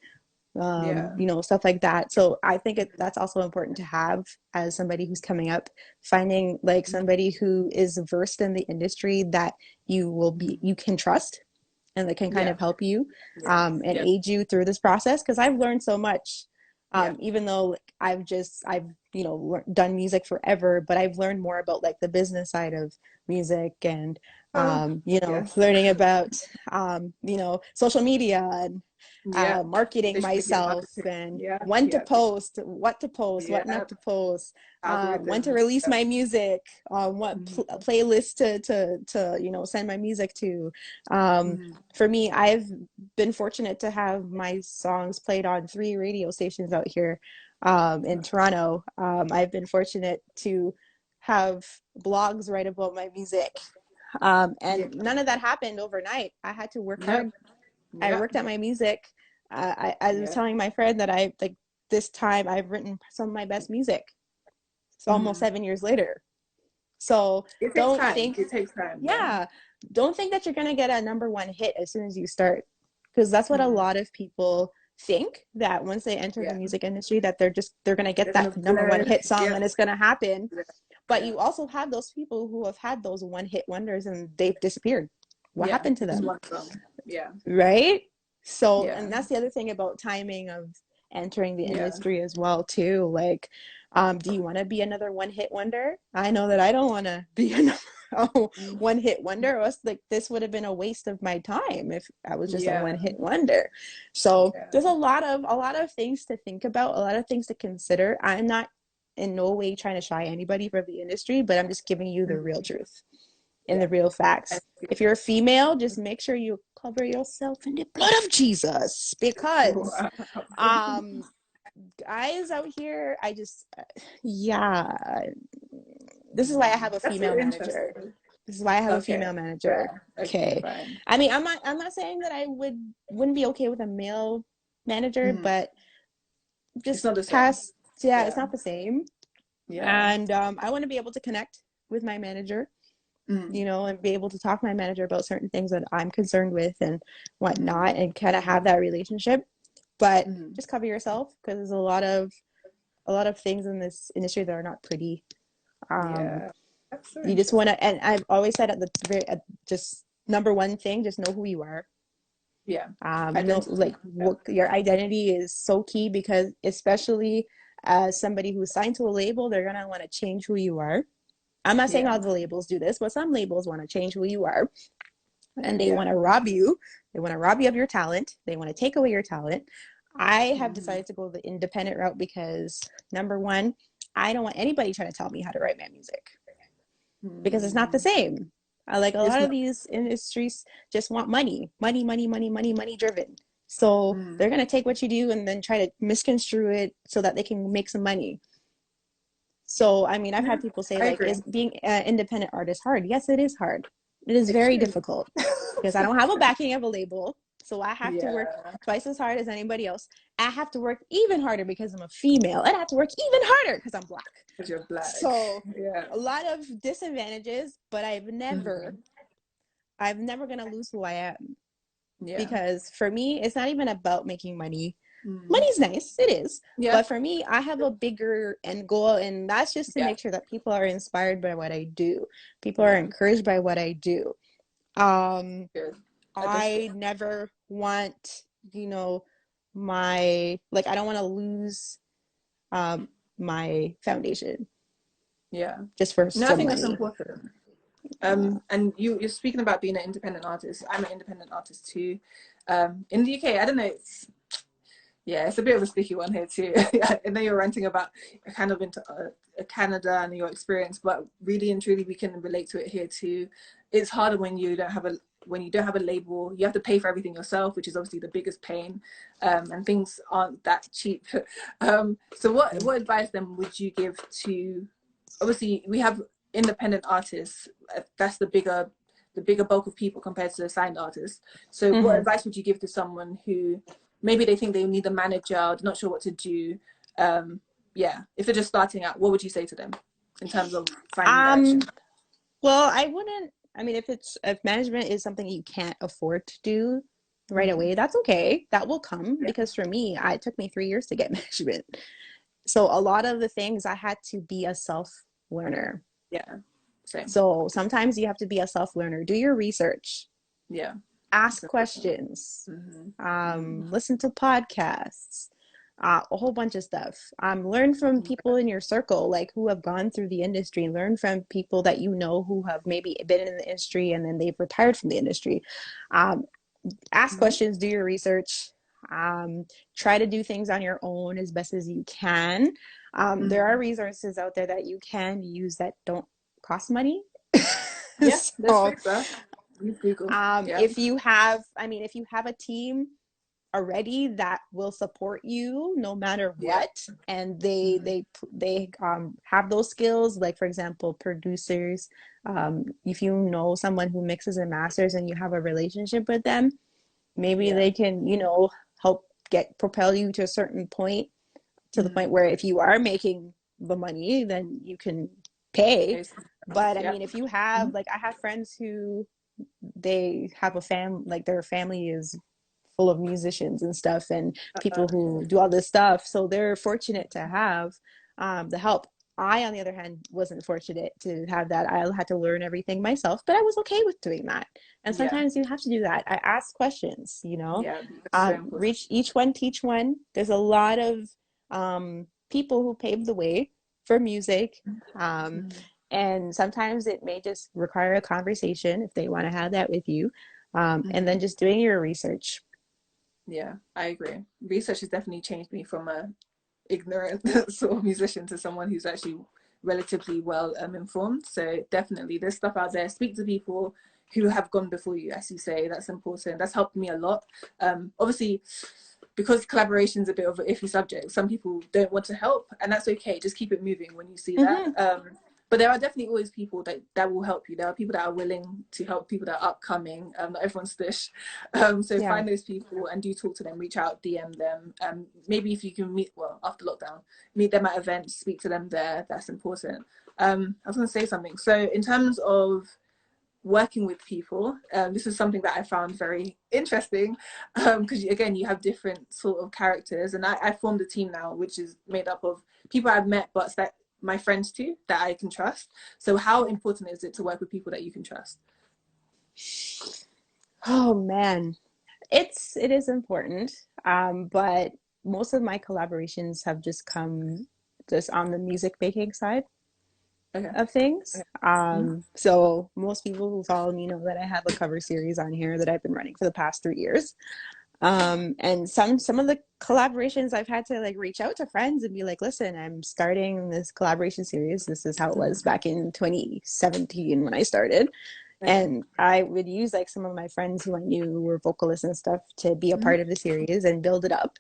[SPEAKER 1] Yeah.
[SPEAKER 2] stuff like that. So I think that's also important to have as somebody who's coming up, finding like somebody who is versed in the industry that
[SPEAKER 1] Mm-hmm.
[SPEAKER 2] you can trust, and that can kind
[SPEAKER 1] Yeah.
[SPEAKER 2] of help you
[SPEAKER 1] Yeah.
[SPEAKER 2] and
[SPEAKER 1] Yeah.
[SPEAKER 2] aid you through this process, because I've learned so much.
[SPEAKER 1] Yeah.
[SPEAKER 2] Even though like, I've done music forever, but I've learned more about like the business side of music, and
[SPEAKER 1] Oh, yes.
[SPEAKER 2] learning about social media, and
[SPEAKER 1] Yeah.
[SPEAKER 2] marketing
[SPEAKER 1] Social media
[SPEAKER 2] myself,
[SPEAKER 1] marketing.
[SPEAKER 2] and
[SPEAKER 1] Yeah.
[SPEAKER 2] when to
[SPEAKER 1] Yeah.
[SPEAKER 2] post, what to post, what
[SPEAKER 1] Yeah.
[SPEAKER 2] not to post, when to
[SPEAKER 1] Algorithms.
[SPEAKER 2] release
[SPEAKER 1] Yeah.
[SPEAKER 2] my music, what
[SPEAKER 1] Mm-hmm.
[SPEAKER 2] playlist to send my music to.
[SPEAKER 1] Mm-hmm.
[SPEAKER 2] For me, I've been fortunate to have my songs played on 3 radio stations out here in Toronto. I've been fortunate to have blogs write about my music.
[SPEAKER 1] Yeah.
[SPEAKER 2] And none of that happened overnight. I had to work hard.
[SPEAKER 1] Yep.
[SPEAKER 2] I
[SPEAKER 1] Yep.
[SPEAKER 2] worked at my music. I was
[SPEAKER 1] Yeah.
[SPEAKER 2] telling my friend that I like this time I've written some of my best music. It's almost 7 years later. So
[SPEAKER 1] It takes
[SPEAKER 2] don't
[SPEAKER 1] time.
[SPEAKER 2] think,
[SPEAKER 1] It takes time. Yeah.
[SPEAKER 2] yeah, don't think that you're gonna get a number one hit as soon as you start, because that's what a
[SPEAKER 1] Mm.
[SPEAKER 2] lot of people think, that once they enter the
[SPEAKER 1] Yeah.
[SPEAKER 2] music industry that they're gonna get
[SPEAKER 1] They're gonna
[SPEAKER 2] that number one
[SPEAKER 1] blow.
[SPEAKER 2] hit song
[SPEAKER 1] Yep.
[SPEAKER 2] and it's gonna happen. But
[SPEAKER 1] Yeah.
[SPEAKER 2] you also have those people who have had those one hit wonders and they've disappeared. What
[SPEAKER 1] Yeah.
[SPEAKER 2] happened to
[SPEAKER 1] Just
[SPEAKER 2] them?
[SPEAKER 1] one song. Yeah.
[SPEAKER 2] Right? So,
[SPEAKER 1] Yeah.
[SPEAKER 2] and that's the other thing about timing of entering the
[SPEAKER 1] Yeah.
[SPEAKER 2] industry as well too. Like, do you want to be another one hit wonder? I know that I don't want to be another
[SPEAKER 1] Mm.
[SPEAKER 2] one hit wonder. Or else, like, this would have been a waste of my time if I was just a
[SPEAKER 1] Yeah.
[SPEAKER 2] one hit wonder. So
[SPEAKER 1] Yeah.
[SPEAKER 2] there's a lot of things to think about, a lot of things to consider. I'm not in no way trying to shy anybody from the industry, but I'm just giving you the real
[SPEAKER 1] Mhm.
[SPEAKER 2] truth and
[SPEAKER 1] Yeah.
[SPEAKER 2] the real
[SPEAKER 1] I
[SPEAKER 2] facts.
[SPEAKER 1] feel
[SPEAKER 2] If you're a female, just make sure you cover yourself in the blood of Jesus, because
[SPEAKER 1] wow.
[SPEAKER 2] um guys out here, yeah, this is why I have a
[SPEAKER 1] That's so
[SPEAKER 2] female manager.
[SPEAKER 1] interesting.
[SPEAKER 2] This is why I have a
[SPEAKER 1] Okay.
[SPEAKER 2] female manager.
[SPEAKER 1] Fair. Okay,
[SPEAKER 2] Okay.
[SPEAKER 1] fine.
[SPEAKER 2] I mean, I'm not saying that I wouldn't be okay with a male manager,
[SPEAKER 1] Mhm.
[SPEAKER 2] but
[SPEAKER 1] It's
[SPEAKER 2] just
[SPEAKER 1] not the same.
[SPEAKER 2] past, yeah, it's
[SPEAKER 1] Yeah.
[SPEAKER 2] not the same.
[SPEAKER 1] Yeah.
[SPEAKER 2] And I want to be able to connect with my manager,
[SPEAKER 1] Mm.
[SPEAKER 2] and be able to talk to my manager about certain things that I'm concerned with and
[SPEAKER 1] Mm.
[SPEAKER 2] whatnot, and kind of have that relationship. But
[SPEAKER 1] Mm.
[SPEAKER 2] just cover yourself, because there's a lot of things in this industry that are not pretty. Um,
[SPEAKER 1] Yeah. That's so
[SPEAKER 2] you just want
[SPEAKER 1] interesting.
[SPEAKER 2] to, and I've always said at the very, just number one thing, just know who you are.
[SPEAKER 1] Yeah.
[SPEAKER 2] No,
[SPEAKER 1] Identity.
[SPEAKER 2] like, what your identity is so key, because especially as somebody who's signed to a label, they're gonna want to change who you are. I'm not saying
[SPEAKER 1] Yeah.
[SPEAKER 2] all the labels do this, but some labels want to change who you are, and they
[SPEAKER 1] Yeah.
[SPEAKER 2] want to rob you. They want to rob you of your talent. They want to take away your talent. I have
[SPEAKER 1] Mm-hmm.
[SPEAKER 2] decided to go the independent route because, number one, I don't want anybody trying to tell me how to write my music, because it's not the
[SPEAKER 1] Mm.
[SPEAKER 2] same. Like, a
[SPEAKER 1] It's
[SPEAKER 2] lot of
[SPEAKER 1] not.
[SPEAKER 2] these industries just want money, money, money, money, money, money driven. So
[SPEAKER 1] Mm.
[SPEAKER 2] they're gonna take what you do and then try to misconstrue it so that they can make some money. So, I mean, I've
[SPEAKER 1] Yeah.
[SPEAKER 2] had people say,
[SPEAKER 1] I
[SPEAKER 2] like,
[SPEAKER 1] agree.
[SPEAKER 2] is being an independent artist hard? Yes, it is hard. It is very
[SPEAKER 1] Extreme.
[SPEAKER 2] difficult, because I don't have a backing of a label. So I have to work
[SPEAKER 1] Yeah.
[SPEAKER 2] twice as hard as anybody else. I have to work even harder because I'm a female, and I have to work even harder because I'm Black.
[SPEAKER 1] Because you're black.
[SPEAKER 2] So
[SPEAKER 1] Yeah.
[SPEAKER 2] a lot of disadvantages, but
[SPEAKER 1] Mm-hmm.
[SPEAKER 2] I've never gonna lose who I am,
[SPEAKER 1] Yeah.
[SPEAKER 2] because for me, it's not even about making money.
[SPEAKER 1] Mm.
[SPEAKER 2] Money's nice, it is.
[SPEAKER 1] Yeah.
[SPEAKER 2] But for me, I have a bigger end goal, and that's just to
[SPEAKER 1] Yeah.
[SPEAKER 2] make sure that people are inspired by what I do. People are
[SPEAKER 1] Yeah.
[SPEAKER 2] encouraged by what I do. Um,
[SPEAKER 1] Good. That's good.
[SPEAKER 2] I never want, you know, I don't want to lose my foundation
[SPEAKER 1] Yeah.
[SPEAKER 2] just for
[SPEAKER 1] No, I
[SPEAKER 2] some
[SPEAKER 1] think that's
[SPEAKER 2] money.
[SPEAKER 1] important.
[SPEAKER 2] Yeah.
[SPEAKER 1] And you're speaking about being an independent artist. I'm an independent artist too. In the UK, I don't know. It's a bit of a sticky one here too. I know you're ranting about kind of into Canada and your experience, but really and truly, we can relate to it here too. It's harder when you don't have a label. You have to pay for everything yourself, which is obviously the biggest pain, and things aren't that cheap. So what advice then would you give to? Obviously, we have independent artists. That's the bigger bulk of people compared to the signed artists. So what
[SPEAKER 2] Mm-hmm.
[SPEAKER 1] advice would you give to someone who maybe they think they need a manager, they're not sure what to do? If they're just starting out, what would you say to them in terms of finding
[SPEAKER 2] Um,
[SPEAKER 1] direction?
[SPEAKER 2] well, I wouldn't, I mean, if management is something you can't afford to do right
[SPEAKER 1] Mm-hmm.
[SPEAKER 2] away, that's okay. That will come,
[SPEAKER 1] Yeah.
[SPEAKER 2] because for me, it took me 3 years to get management. So a lot of the things I had to be a self learner.
[SPEAKER 1] Yeah. Same.
[SPEAKER 2] So sometimes you have to be a self learner. Do your research,
[SPEAKER 1] Yeah.
[SPEAKER 2] ask questions,
[SPEAKER 1] Mm-hmm. Mm-hmm.
[SPEAKER 2] listen to podcasts, a whole bunch of stuff. Learn from people in your circle, like, who have gone through the industry. Learn from people that you know who have maybe been in the industry and then they've retired from the industry. Um, Ask
[SPEAKER 1] Mm-hmm.
[SPEAKER 2] questions, do your research, try to do things on your own as best as you can. There are
[SPEAKER 1] Mm-hmm.
[SPEAKER 2] resources out there that you can use that don't cost money.
[SPEAKER 1] Yeah, that's
[SPEAKER 2] So,
[SPEAKER 1] free stuff. Use Google. Yeah.
[SPEAKER 2] if you have, I mean, if you have a team, already that will support you no matter
[SPEAKER 1] Yeah.
[SPEAKER 2] what, and they have those skills, like for example producers. If you know someone who mixes and masters and you have a relationship with them, maybe
[SPEAKER 1] Yeah.
[SPEAKER 2] they can, you know, help get propel you to a certain point, to the point
[SPEAKER 1] Mm.
[SPEAKER 2] where if you are making the money, then you can pay.
[SPEAKER 1] Basically.
[SPEAKER 2] But I
[SPEAKER 1] Yeah.
[SPEAKER 2] mean, if you have,
[SPEAKER 1] Mhm.
[SPEAKER 2] like, I have friends who they have a like their family is full of musicians and stuff, and people who do all this stuff, so they're fortunate to have the help. I, on the other hand, wasn't fortunate to have that. I had to learn everything myself, but I was okay with doing that. And
[SPEAKER 1] Yeah.
[SPEAKER 2] sometimes you have to do that. I ask questions, you know.
[SPEAKER 1] Yeah. That's so important.
[SPEAKER 2] Reach each one, teach one. There's a lot of people who paved the way for music. Um,
[SPEAKER 1] Mhm.
[SPEAKER 2] and sometimes it may just require a conversation if they want to have that with you. And then
[SPEAKER 1] Mhm.
[SPEAKER 2] just doing your research.
[SPEAKER 1] Yeah, I agree. Research has definitely changed me from a ignorant sort of musician to someone who's actually relatively well informed. So definitely there's stuff out there. Speak to people who have gone before you, as you say. That's important. That's helped me a lot. Obviously, because collaboration is a bit of an iffy subject, some people don't want to help, and that's okay. Just keep it moving when you see that.
[SPEAKER 2] Mm-hmm.
[SPEAKER 1] But there are definitely always people that will help you. There are people that are willing to help, people that are upcoming. Not everyone's dish. So
[SPEAKER 2] Yeah.
[SPEAKER 1] find those people and do talk to them, reach out, DM them. Maybe if you can meet, well, after lockdown, meet them at events, speak to them there. That's important. I was going to say something. So in terms of working with people, this is something that I found very interesting, because again, you have different sort of characters, and I formed a team now which is made up of people I've met, but that my friends too, that I can trust. So how important is it to work with people that you can trust?
[SPEAKER 2] Oh man, it is important. But most of my collaborations have just come just on the music making side
[SPEAKER 1] Okay.
[SPEAKER 2] of things.
[SPEAKER 1] Okay. Mhm.
[SPEAKER 2] So most people who follow me know that I have a cover series on here that I've been running for the past 3 years. And some of the collaborations I've had to like reach out to friends and be like, listen, I'm starting this collaboration series. This is how it was
[SPEAKER 1] Mhm.
[SPEAKER 2] back in 2017 when I started.
[SPEAKER 1] Okay.
[SPEAKER 2] And I would use like some of my friends who I knew were vocalists and stuff to be a
[SPEAKER 1] Mhm.
[SPEAKER 2] part of the series and build it up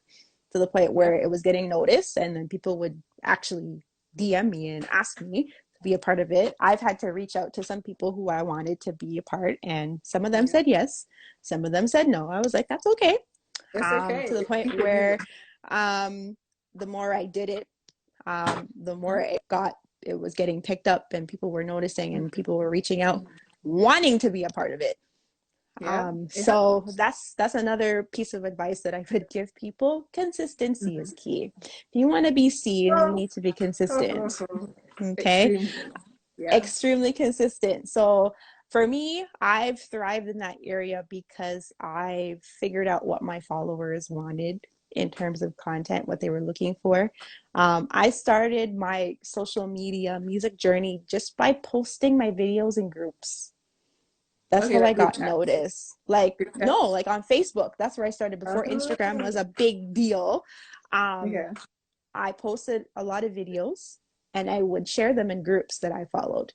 [SPEAKER 2] to the point
[SPEAKER 1] Yeah.
[SPEAKER 2] where it was getting noticed, and then people would actually DM me and ask me to be a part of it. I've had to reach out to some people who I wanted to be a part, and some of them
[SPEAKER 1] Yeah.
[SPEAKER 2] said yes, some of them said no. I was like, that's okay.
[SPEAKER 1] That's
[SPEAKER 2] To the
[SPEAKER 1] okay.
[SPEAKER 2] point
[SPEAKER 1] Keep it moving.
[SPEAKER 2] where the more I did it, the more it was getting picked up, and people were noticing, and
[SPEAKER 1] Mhm.
[SPEAKER 2] people were reaching out wanting to be a part of it.
[SPEAKER 1] Yeah. It
[SPEAKER 2] So
[SPEAKER 1] happens.
[SPEAKER 2] that's another piece of advice that I would give people. Consistency is
[SPEAKER 1] Mhm.
[SPEAKER 2] key. If you want to be seen, you
[SPEAKER 1] Oh,
[SPEAKER 2] need to be consistent. Okay,
[SPEAKER 1] extremely. Yeah.
[SPEAKER 2] extremely consistent. So for me, I've thrived in that area because I figured out what my followers wanted in terms of content, what they were looking for. I started my social media music journey just by posting my videos in groups. That's
[SPEAKER 1] Okay,
[SPEAKER 2] how I
[SPEAKER 1] like group
[SPEAKER 2] got
[SPEAKER 1] chats.
[SPEAKER 2] noticed. Like,
[SPEAKER 1] Group
[SPEAKER 2] no,
[SPEAKER 1] chats.
[SPEAKER 2] like on Facebook. That's where I started before Instagram
[SPEAKER 1] Oh,
[SPEAKER 2] was a big deal. Um,
[SPEAKER 1] okay.
[SPEAKER 2] I posted a lot of videos and I would share them in groups that I followed.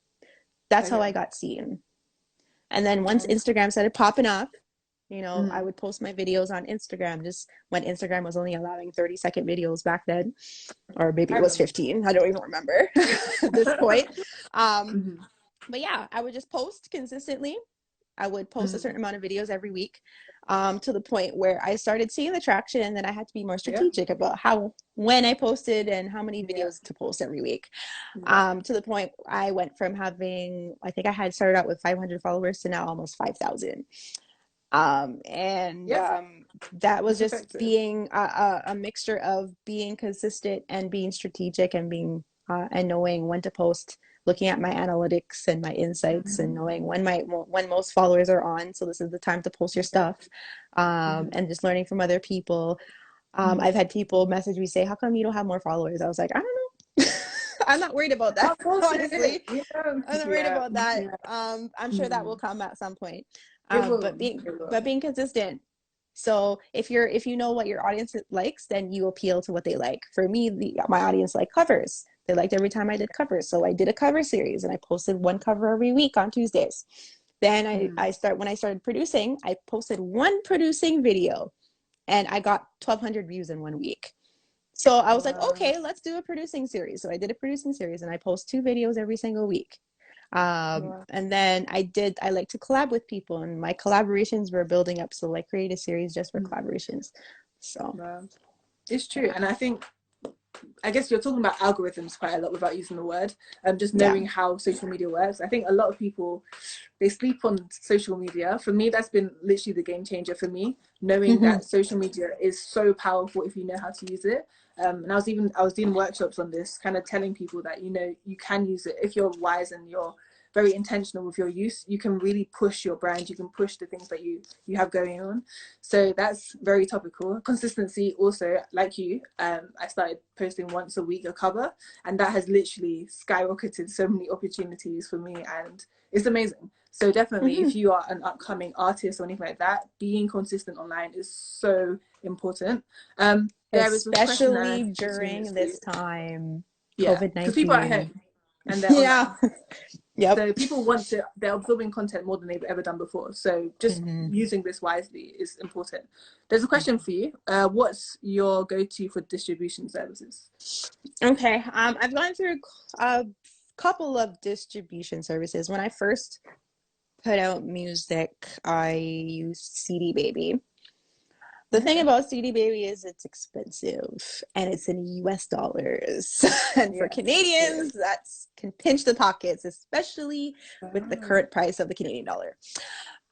[SPEAKER 2] That's how
[SPEAKER 1] Okay.
[SPEAKER 2] I got seen. And then once
[SPEAKER 1] Nice.
[SPEAKER 2] Instagram started popping up, you know, I
[SPEAKER 1] Mm.
[SPEAKER 2] would post my videos on Instagram just when Instagram was only allowing 30-second videos back then, or maybe
[SPEAKER 1] I
[SPEAKER 2] it was
[SPEAKER 1] remember.
[SPEAKER 2] 15. I don't even remember at this point. Um,
[SPEAKER 1] Mhm.
[SPEAKER 2] but yeah, I would just post consistently. I would post a
[SPEAKER 1] Mhm.
[SPEAKER 2] certain amount of videos every week, to the point where I started seeing the traction, and then I had to be more
[SPEAKER 1] Yeah.
[SPEAKER 2] strategic about when I posted and how many
[SPEAKER 1] Yeah.
[SPEAKER 2] videos to post every week.
[SPEAKER 1] Yeah.
[SPEAKER 2] To the point I went from having, I think I had started out with 500 followers to now almost 5,000. And
[SPEAKER 1] Yes,
[SPEAKER 2] that was
[SPEAKER 1] it's
[SPEAKER 2] just
[SPEAKER 1] effective.
[SPEAKER 2] being a mixture of being consistent and being strategic, and being and knowing when to post, looking at my analytics and my insights, and
[SPEAKER 1] Mhm.
[SPEAKER 2] knowing when most followers are on, so this is the time to post your stuff.
[SPEAKER 1] Mhm.
[SPEAKER 2] And just learning from other people. I've
[SPEAKER 1] Mhm.
[SPEAKER 2] had people message me, say, how come you don't have more followers? I was like, I don't know. I'm not worried about that,
[SPEAKER 1] Of course it is.
[SPEAKER 2] honestly.
[SPEAKER 1] Yeah.
[SPEAKER 2] I'm not worried
[SPEAKER 1] Yeah.
[SPEAKER 2] about that.
[SPEAKER 1] Yeah.
[SPEAKER 2] I'm sure that will
[SPEAKER 1] Mhm.
[SPEAKER 2] come at some point.
[SPEAKER 1] It
[SPEAKER 2] But
[SPEAKER 1] will.
[SPEAKER 2] being
[SPEAKER 1] It will.
[SPEAKER 2] but being consistent. So if you know what your audience likes, then you appeal to what they like. For me, my audience liked covers. They liked every time I did covers. So I did a cover series and I posted one cover every week on Tuesdays. Then
[SPEAKER 1] Mhm.
[SPEAKER 2] when I started producing, I posted one producing video and I got 1,200 views in 1 week. So I was like,
[SPEAKER 1] Wow.
[SPEAKER 2] okay, let's do a producing series. So I did a producing series, and I post 2 videos every single week.
[SPEAKER 1] Wow.
[SPEAKER 2] And then I like to collab with people, and my collaborations were building up. So I created a series just for collaborations. So
[SPEAKER 1] Wow. It's true. And I guess you're talking about algorithms quite a lot without using the word, just
[SPEAKER 2] yeah.
[SPEAKER 1] knowing how social media works. I think a lot of people, they sleep on social media. For me, that's been literally the game changer for me, knowing
[SPEAKER 2] Mm-hmm.
[SPEAKER 1] that social media is so powerful if you know how to use it. And I was doing workshops on this, kind of telling people that, you know, you can use it if you're wise and you're very intentional with your use. You can really push your brand. You can push the things that you have going on. So that's very topical. Consistency also, like you, I started posting once a week a cover, and that has literally skyrocketed so many opportunities for me, and it's amazing. So definitely,
[SPEAKER 2] Mm-hmm.
[SPEAKER 1] if you are an upcoming artist or anything like that, being consistent online is so important. There is this question, and I
[SPEAKER 2] Especially
[SPEAKER 1] think it's doing this
[SPEAKER 2] during
[SPEAKER 1] too.
[SPEAKER 2] this time,
[SPEAKER 1] Yeah, because people are at
[SPEAKER 2] COVID-19.
[SPEAKER 1] home and they're
[SPEAKER 2] Yeah.
[SPEAKER 1] online.
[SPEAKER 2] Yep.
[SPEAKER 1] So people want to, they're absorbing content more than they've ever done before. So just
[SPEAKER 2] Mm-hmm.
[SPEAKER 1] using this wisely is important. There's a question for you. What's your go-to for distribution services?
[SPEAKER 2] Okay. I've gone through a couple of distribution services. When I first put out music, I used CD Baby. The thing
[SPEAKER 1] Okay.
[SPEAKER 2] about CD Baby is it's expensive and it's in US dollars. And for
[SPEAKER 1] Yeah, that's
[SPEAKER 2] Canadians,
[SPEAKER 1] true.
[SPEAKER 2] that can pinch the pockets, especially with the
[SPEAKER 1] Oh,
[SPEAKER 2] current price of the Canadian dollar.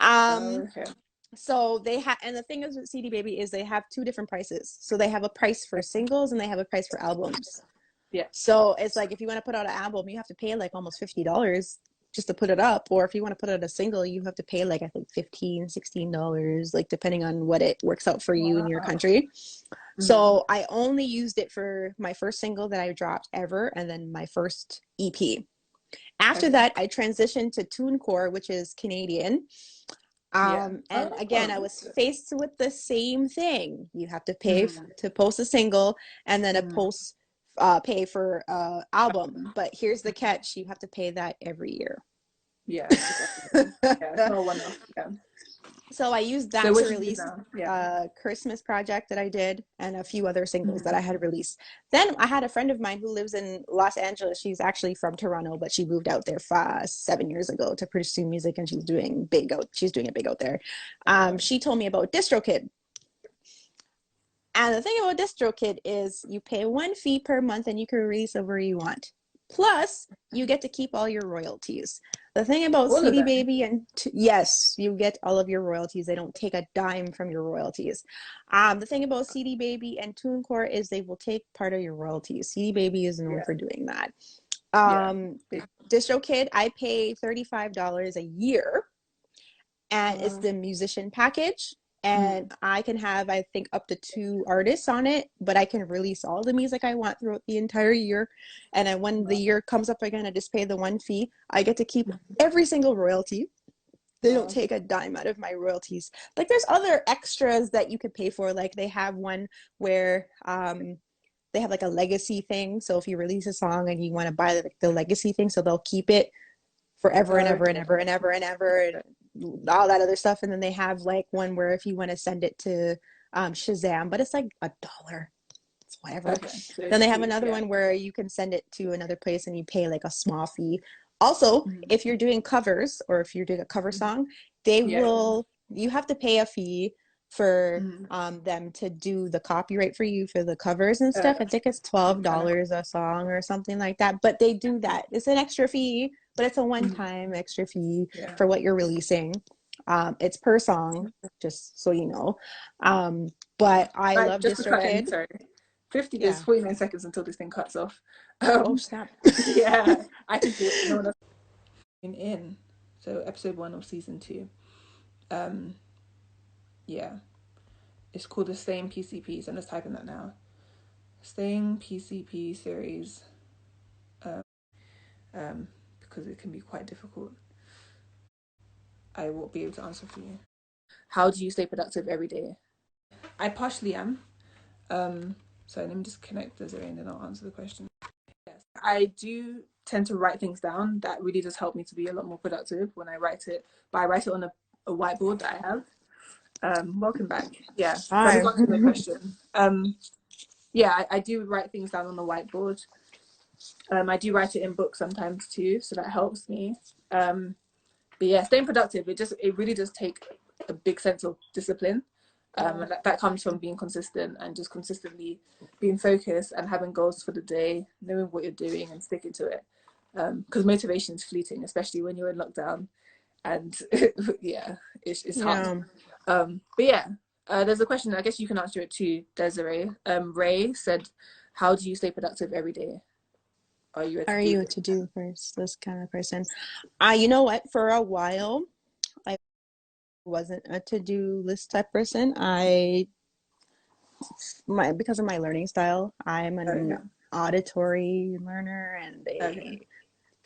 [SPEAKER 2] Um,
[SPEAKER 1] okay.
[SPEAKER 2] so they have, and the thing is with CD Baby is they have 2 different prices. So they have a price for singles and they have a price for albums.
[SPEAKER 1] Yeah.
[SPEAKER 2] So it's like if you want to put out an album, you have to pay like almost $50 just to put it up. Or if you want to put out a single, you have to pay like I think $15, $16, like depending on what it works out for you in your
[SPEAKER 1] Wow.
[SPEAKER 2] country.
[SPEAKER 1] Mm.
[SPEAKER 2] So I only used it for my first single that I dropped ever and then my first EP. After
[SPEAKER 1] Okay.
[SPEAKER 2] that, I transitioned to TuneCore, which is Canadian.
[SPEAKER 1] Yeah.
[SPEAKER 2] And again,
[SPEAKER 1] Oh,
[SPEAKER 2] I
[SPEAKER 1] that's
[SPEAKER 2] was
[SPEAKER 1] good.
[SPEAKER 2] faced with the same thing. You have to pay
[SPEAKER 1] Mm.
[SPEAKER 2] to post a single and then a
[SPEAKER 1] Mm.
[SPEAKER 2] post pay for album. But here's the catch: you have to pay that every year.
[SPEAKER 1] Yeah, it's everything. Yeah, it's not a one-off. Yeah.
[SPEAKER 2] So I used
[SPEAKER 1] So
[SPEAKER 2] that
[SPEAKER 1] what
[SPEAKER 2] to
[SPEAKER 1] do you do
[SPEAKER 2] release
[SPEAKER 1] now? Yeah.
[SPEAKER 2] a Christmas project that I did and a few other singles that
[SPEAKER 1] Mm.
[SPEAKER 2] I had released. Then I had a friend of mine who lives in Los Angeles. She's actually from Toronto, but she moved out there 7 years ago to pursue music, and she's doing big out. She's doing it big out there. She told me about DistroKid. And the thing about DistroKid is you pay one fee per month and you can release whatever you want. Plus, you get to keep all your royalties. The thing about
[SPEAKER 1] All of
[SPEAKER 2] CD
[SPEAKER 1] them.
[SPEAKER 2] Baby and yes, you get all of your royalties. They don't take a dime from your royalties. The thing about CD Baby and TuneCore is they will take part of your royalties. CD Baby is known
[SPEAKER 1] Yeah.
[SPEAKER 2] for doing that.
[SPEAKER 1] Yeah.
[SPEAKER 2] Um, DistroKid, I pay $35 a year and it's
[SPEAKER 1] Wow.
[SPEAKER 2] the musician package, and
[SPEAKER 1] Mm.
[SPEAKER 2] I can have I think up to 2 artists on it, but I can release all the music I want throughout the entire year. And then when the
[SPEAKER 1] Wow.
[SPEAKER 2] year comes up again, I just pay the one fee. I get to keep every single royalty. They don't
[SPEAKER 1] Wow.
[SPEAKER 2] take a dime out of my royalties. Like there's other extras that you could pay for. Like they have one where they have like a legacy thing. So if you release a song and you want to buy the legacy thing, so they'll keep it forever and ever and
[SPEAKER 1] Okay.
[SPEAKER 2] ever and ever and ever and all that other stuff. And then they have like one where if you want to send it to Shazam, but it's like $1. It's whatever.
[SPEAKER 1] Okay. So
[SPEAKER 2] Then
[SPEAKER 1] it's
[SPEAKER 2] they have
[SPEAKER 1] cheap.
[SPEAKER 2] another
[SPEAKER 1] Yeah.
[SPEAKER 2] one where you can send it to another place and you pay like a small fee. Also,
[SPEAKER 1] Mm.
[SPEAKER 2] if you're doing covers or if you're doing a cover song, they
[SPEAKER 1] Yeah.
[SPEAKER 2] will, you have to pay a fee for
[SPEAKER 1] Mm.
[SPEAKER 2] them to do the copyright for you for the covers and stuff. I think it's
[SPEAKER 1] I'm kind of.
[SPEAKER 2] $12 a song or something like that. But they do that. It's an extra fee, but it's a
[SPEAKER 1] Mm.
[SPEAKER 2] one-time extra fee
[SPEAKER 1] Yeah.
[SPEAKER 2] for what you're releasing. It's per song, just so you know. But I
[SPEAKER 1] Right,
[SPEAKER 2] love
[SPEAKER 1] just to cut in,
[SPEAKER 2] DistroKid.
[SPEAKER 1] sorry. 50 is
[SPEAKER 2] Yeah.
[SPEAKER 1] 49 seconds until this thing cuts off.
[SPEAKER 2] Oh,
[SPEAKER 1] Um,
[SPEAKER 2] snap.
[SPEAKER 1] yeah, I can do it. No one else in. So episode 1 of season 2. Um, yeah, it's called the Staying PCP. So I'm just typing that now. Staying PCP series. Because it can be quite difficult. I won't be able to answer for you. How do you stay productive every day? I partially am. So let me just connect Desiree and then I'll answer the question. Yes, I do tend to write things down. That really does help me to be a lot more productive when I write it. But I write it on a whiteboard that I have. Welcome back. Yeah, let me
[SPEAKER 2] Hi.
[SPEAKER 1] go on to the question. Yeah, I do write things down on the whiteboard. I do write it in books sometimes too, so that helps me. But yeah, staying productive, it really does take a big sense of discipline. And that comes from being consistent and just consistently being focused and having goals for the day, knowing what you're doing and sticking to it. Because motivation is fleeting, especially when you're in lockdown. And yeah, it's hard.
[SPEAKER 2] Yeah.
[SPEAKER 1] But yeah, there's a question, I guess you can answer it too, Desiree. Ray said, how do you stay productive every day? Are you a
[SPEAKER 2] Are
[SPEAKER 1] to-do
[SPEAKER 2] you a
[SPEAKER 1] list?
[SPEAKER 2] to-do first, this kind of person? You know what? For a while, I wasn't a to-do list type person. Because of my learning style, I'm an
[SPEAKER 1] Okay.
[SPEAKER 2] auditory learner and
[SPEAKER 1] Okay.
[SPEAKER 2] a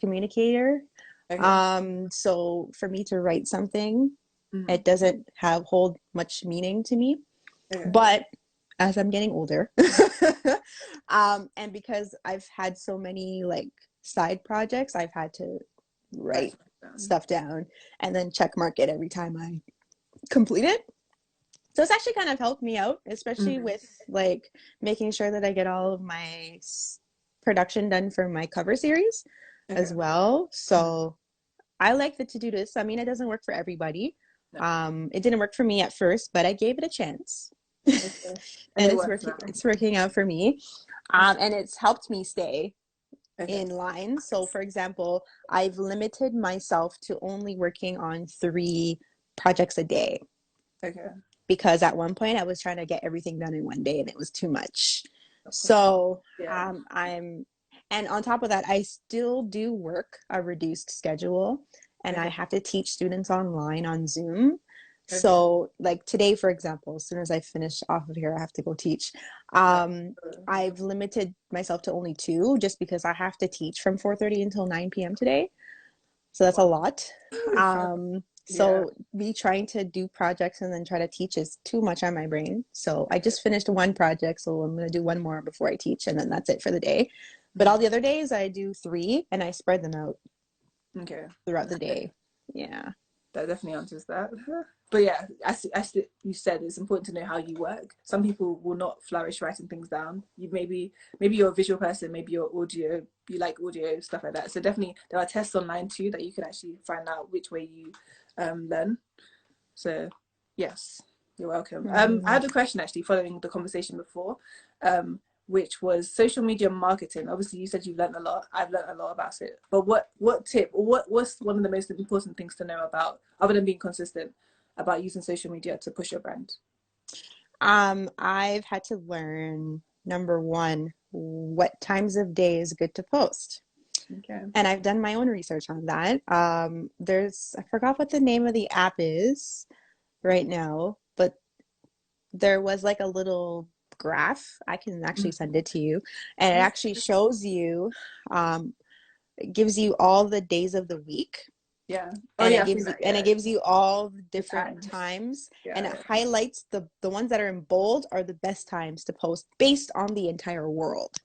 [SPEAKER 2] communicator.
[SPEAKER 1] Okay.
[SPEAKER 2] So for me to write something,
[SPEAKER 1] Mm-hmm.
[SPEAKER 2] it doesn't hold much meaning to me.
[SPEAKER 1] Okay.
[SPEAKER 2] But as I'm getting older, and because I've had so many like side projects, I've had to
[SPEAKER 1] Right.
[SPEAKER 2] write stuff down and then check mark it every time I complete it. So it's actually kind of helped me out, especially
[SPEAKER 1] Mm-hmm.
[SPEAKER 2] with like making sure that I get all of my production done for my cover series
[SPEAKER 1] Okay.
[SPEAKER 2] as well.
[SPEAKER 1] Mm-hmm.
[SPEAKER 2] So I like the to-do list. I mean, it doesn't work for everybody.
[SPEAKER 1] No.
[SPEAKER 2] It didn't work for me at first, but I gave it a chance.
[SPEAKER 1] Okay. And
[SPEAKER 2] And
[SPEAKER 1] it works now.
[SPEAKER 2] it's working out for me.
[SPEAKER 1] Okay.
[SPEAKER 2] And it's helped me stay
[SPEAKER 1] Okay.
[SPEAKER 2] in line. So for example, I've limited myself to only working on 3 projects a day
[SPEAKER 1] Okay.
[SPEAKER 2] because at one point I was trying to get everything done in one day and it was too much.
[SPEAKER 1] Of course.
[SPEAKER 2] So
[SPEAKER 1] Yeah.
[SPEAKER 2] and on top of that, I still do work a reduced schedule and I
[SPEAKER 1] Okay.
[SPEAKER 2] have to teach students online on Zoom.
[SPEAKER 1] Okay.
[SPEAKER 2] So like today, for example, as soon as I finish off of here, I have to go teach.
[SPEAKER 1] Uh,
[SPEAKER 2] I've limited myself to only 2 just because I have to teach from 4:30 until 9 p.m. today. So that's a
[SPEAKER 1] wow.
[SPEAKER 2] lot.
[SPEAKER 1] Yeah.
[SPEAKER 2] So me trying to do projects and then try to teach is too much on my brain. So I just finished 1 project, so I'm gonna do 1 more before I teach, and then that's it for the day. But all the other days I do 3 and I spread them out
[SPEAKER 1] Okay.
[SPEAKER 2] throughout the day. Yeah.
[SPEAKER 1] That definitely answers that. But yeah, as you said, it's important to know how you work. Some people will not flourish writing things down. Maybe you're a visual person, maybe you're audio, you like audio, stuff like that. So definitely there are tests online too that you can actually find out which way you learn. So yes, you're welcome. I
[SPEAKER 2] Mm-hmm.
[SPEAKER 1] had a question actually following the conversation before. Which was social media marketing. Obviously, you said you've learned a lot. I've learned a lot about it. But what tip or what's one of the most important things to know about, other than being consistent, about using social media to push your brand?
[SPEAKER 2] I've had to learn number 1, what times of day is good to post.
[SPEAKER 1] Okay.
[SPEAKER 2] And I've done my own research on that. I forgot what the name of the app is right now, but there was like a little graph. I can actually send it to you, and it actually shows you, it gives you all the days of the week,
[SPEAKER 1] Yeah. Oh
[SPEAKER 2] and
[SPEAKER 1] yeah, I've seen that.
[SPEAKER 2] it
[SPEAKER 1] Yeah.
[SPEAKER 2] gives you all the
[SPEAKER 1] The
[SPEAKER 2] different
[SPEAKER 1] times.
[SPEAKER 2] times, and
[SPEAKER 1] Yeah.
[SPEAKER 2] it highlights the ones that are in bold are the best times to post based on the entire world.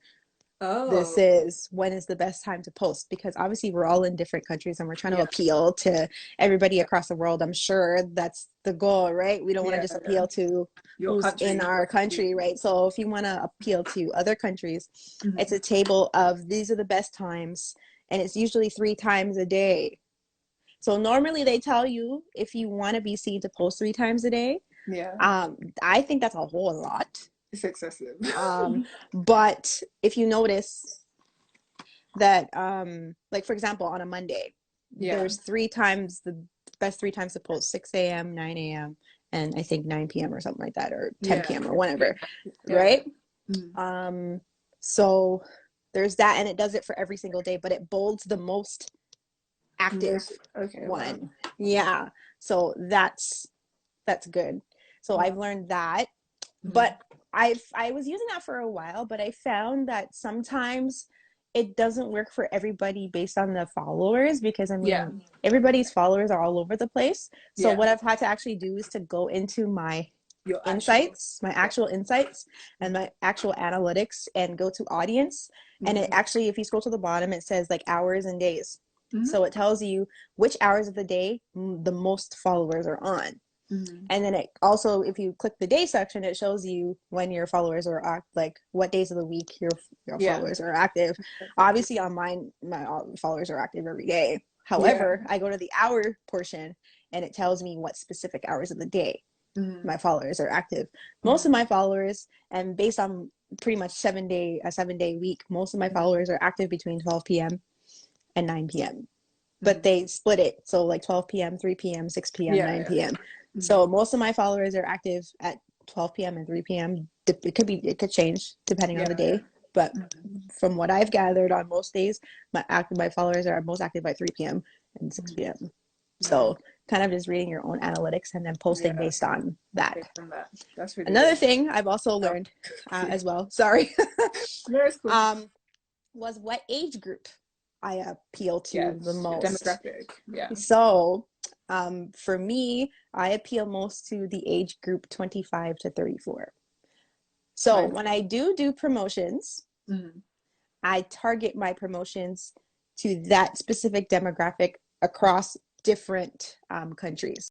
[SPEAKER 2] This
[SPEAKER 1] Oh.
[SPEAKER 2] is when is the best time to post, because obviously we're all in different countries and we're trying to
[SPEAKER 1] Yeah.
[SPEAKER 2] appeal to everybody across the world. I'm sure that's the goal, right? We don't want to
[SPEAKER 1] Yeah.
[SPEAKER 2] just appeal to
[SPEAKER 1] Your
[SPEAKER 2] who's in
[SPEAKER 1] country.
[SPEAKER 2] our country, right? So if you want to appeal to other countries, it's
[SPEAKER 1] Mm-hmm.
[SPEAKER 2] a table of these are the best times, and it's usually 3 times a day. So normally they tell you if you want to be seen to post 3 times a day.
[SPEAKER 1] Yeah.
[SPEAKER 2] I think that's a whole lot.
[SPEAKER 1] It's excessive.
[SPEAKER 2] But if you notice that, like for example, on a Monday,
[SPEAKER 1] Yeah.
[SPEAKER 2] there's 3 times, the best 3 times to post: 6 a.m., 9 a.m., and I think 9 p.m. or something like that, or 10
[SPEAKER 1] Yeah.
[SPEAKER 2] p.m. or whatever,
[SPEAKER 1] Yeah.
[SPEAKER 2] right?
[SPEAKER 1] Mm-hmm.
[SPEAKER 2] So there's that, and it does it for every single day, but it bolds the most active
[SPEAKER 1] Okay. Wow.
[SPEAKER 2] one. Yeah. So that's good. So
[SPEAKER 1] Wow.
[SPEAKER 2] I've learned that,
[SPEAKER 1] Mm-hmm.
[SPEAKER 2] but I was using that for a while, but I found that sometimes it doesn't work for everybody based on the followers, because I
[SPEAKER 1] Yeah.
[SPEAKER 2] mean everybody's followers are all over the place. So
[SPEAKER 1] Yeah.
[SPEAKER 2] what I've had to actually do is to go into my
[SPEAKER 1] Your actual.
[SPEAKER 2] insights, my
[SPEAKER 1] Yeah.
[SPEAKER 2] actual insights and my actual analytics, and go to audience. And it
[SPEAKER 1] Mm-hmm.
[SPEAKER 2] actually, if you scroll to the bottom, it says like hours and days.
[SPEAKER 1] Mm-hmm.
[SPEAKER 2] So it tells you which hours of the day the most followers are on. And then it also, if you click the day section, it shows you when your followers are like what days of the week your followers are active. Obviously on mine, my followers are active every day. However, I go to the hour portion and it tells me what specific hours of the day my followers are active. Most of my followers, and based on pretty much a 7-day week, most of my followers are active between 12 p.m. and 9 p.m. But they split it. So like 12 p.m., 3 p.m., 6 p.m., 9 p.m. So most of my followers are active at 12 p.m. and 3 p.m. It could change depending on the day. But from what I've gathered on most days, my followers are most active by 3 p.m. and 6 p.m. So kind of just reading your own analytics and then posting based on that.
[SPEAKER 1] That's really
[SPEAKER 2] Another
[SPEAKER 1] good.
[SPEAKER 2] thing I've also learned as well, sorry,
[SPEAKER 1] cool.
[SPEAKER 2] Was what age group I appeal to the most.
[SPEAKER 1] Demographic.
[SPEAKER 2] So for me, I appeal most to the age group 25 to 34. So when I do promotions, I target my promotions to that specific demographic across different countries.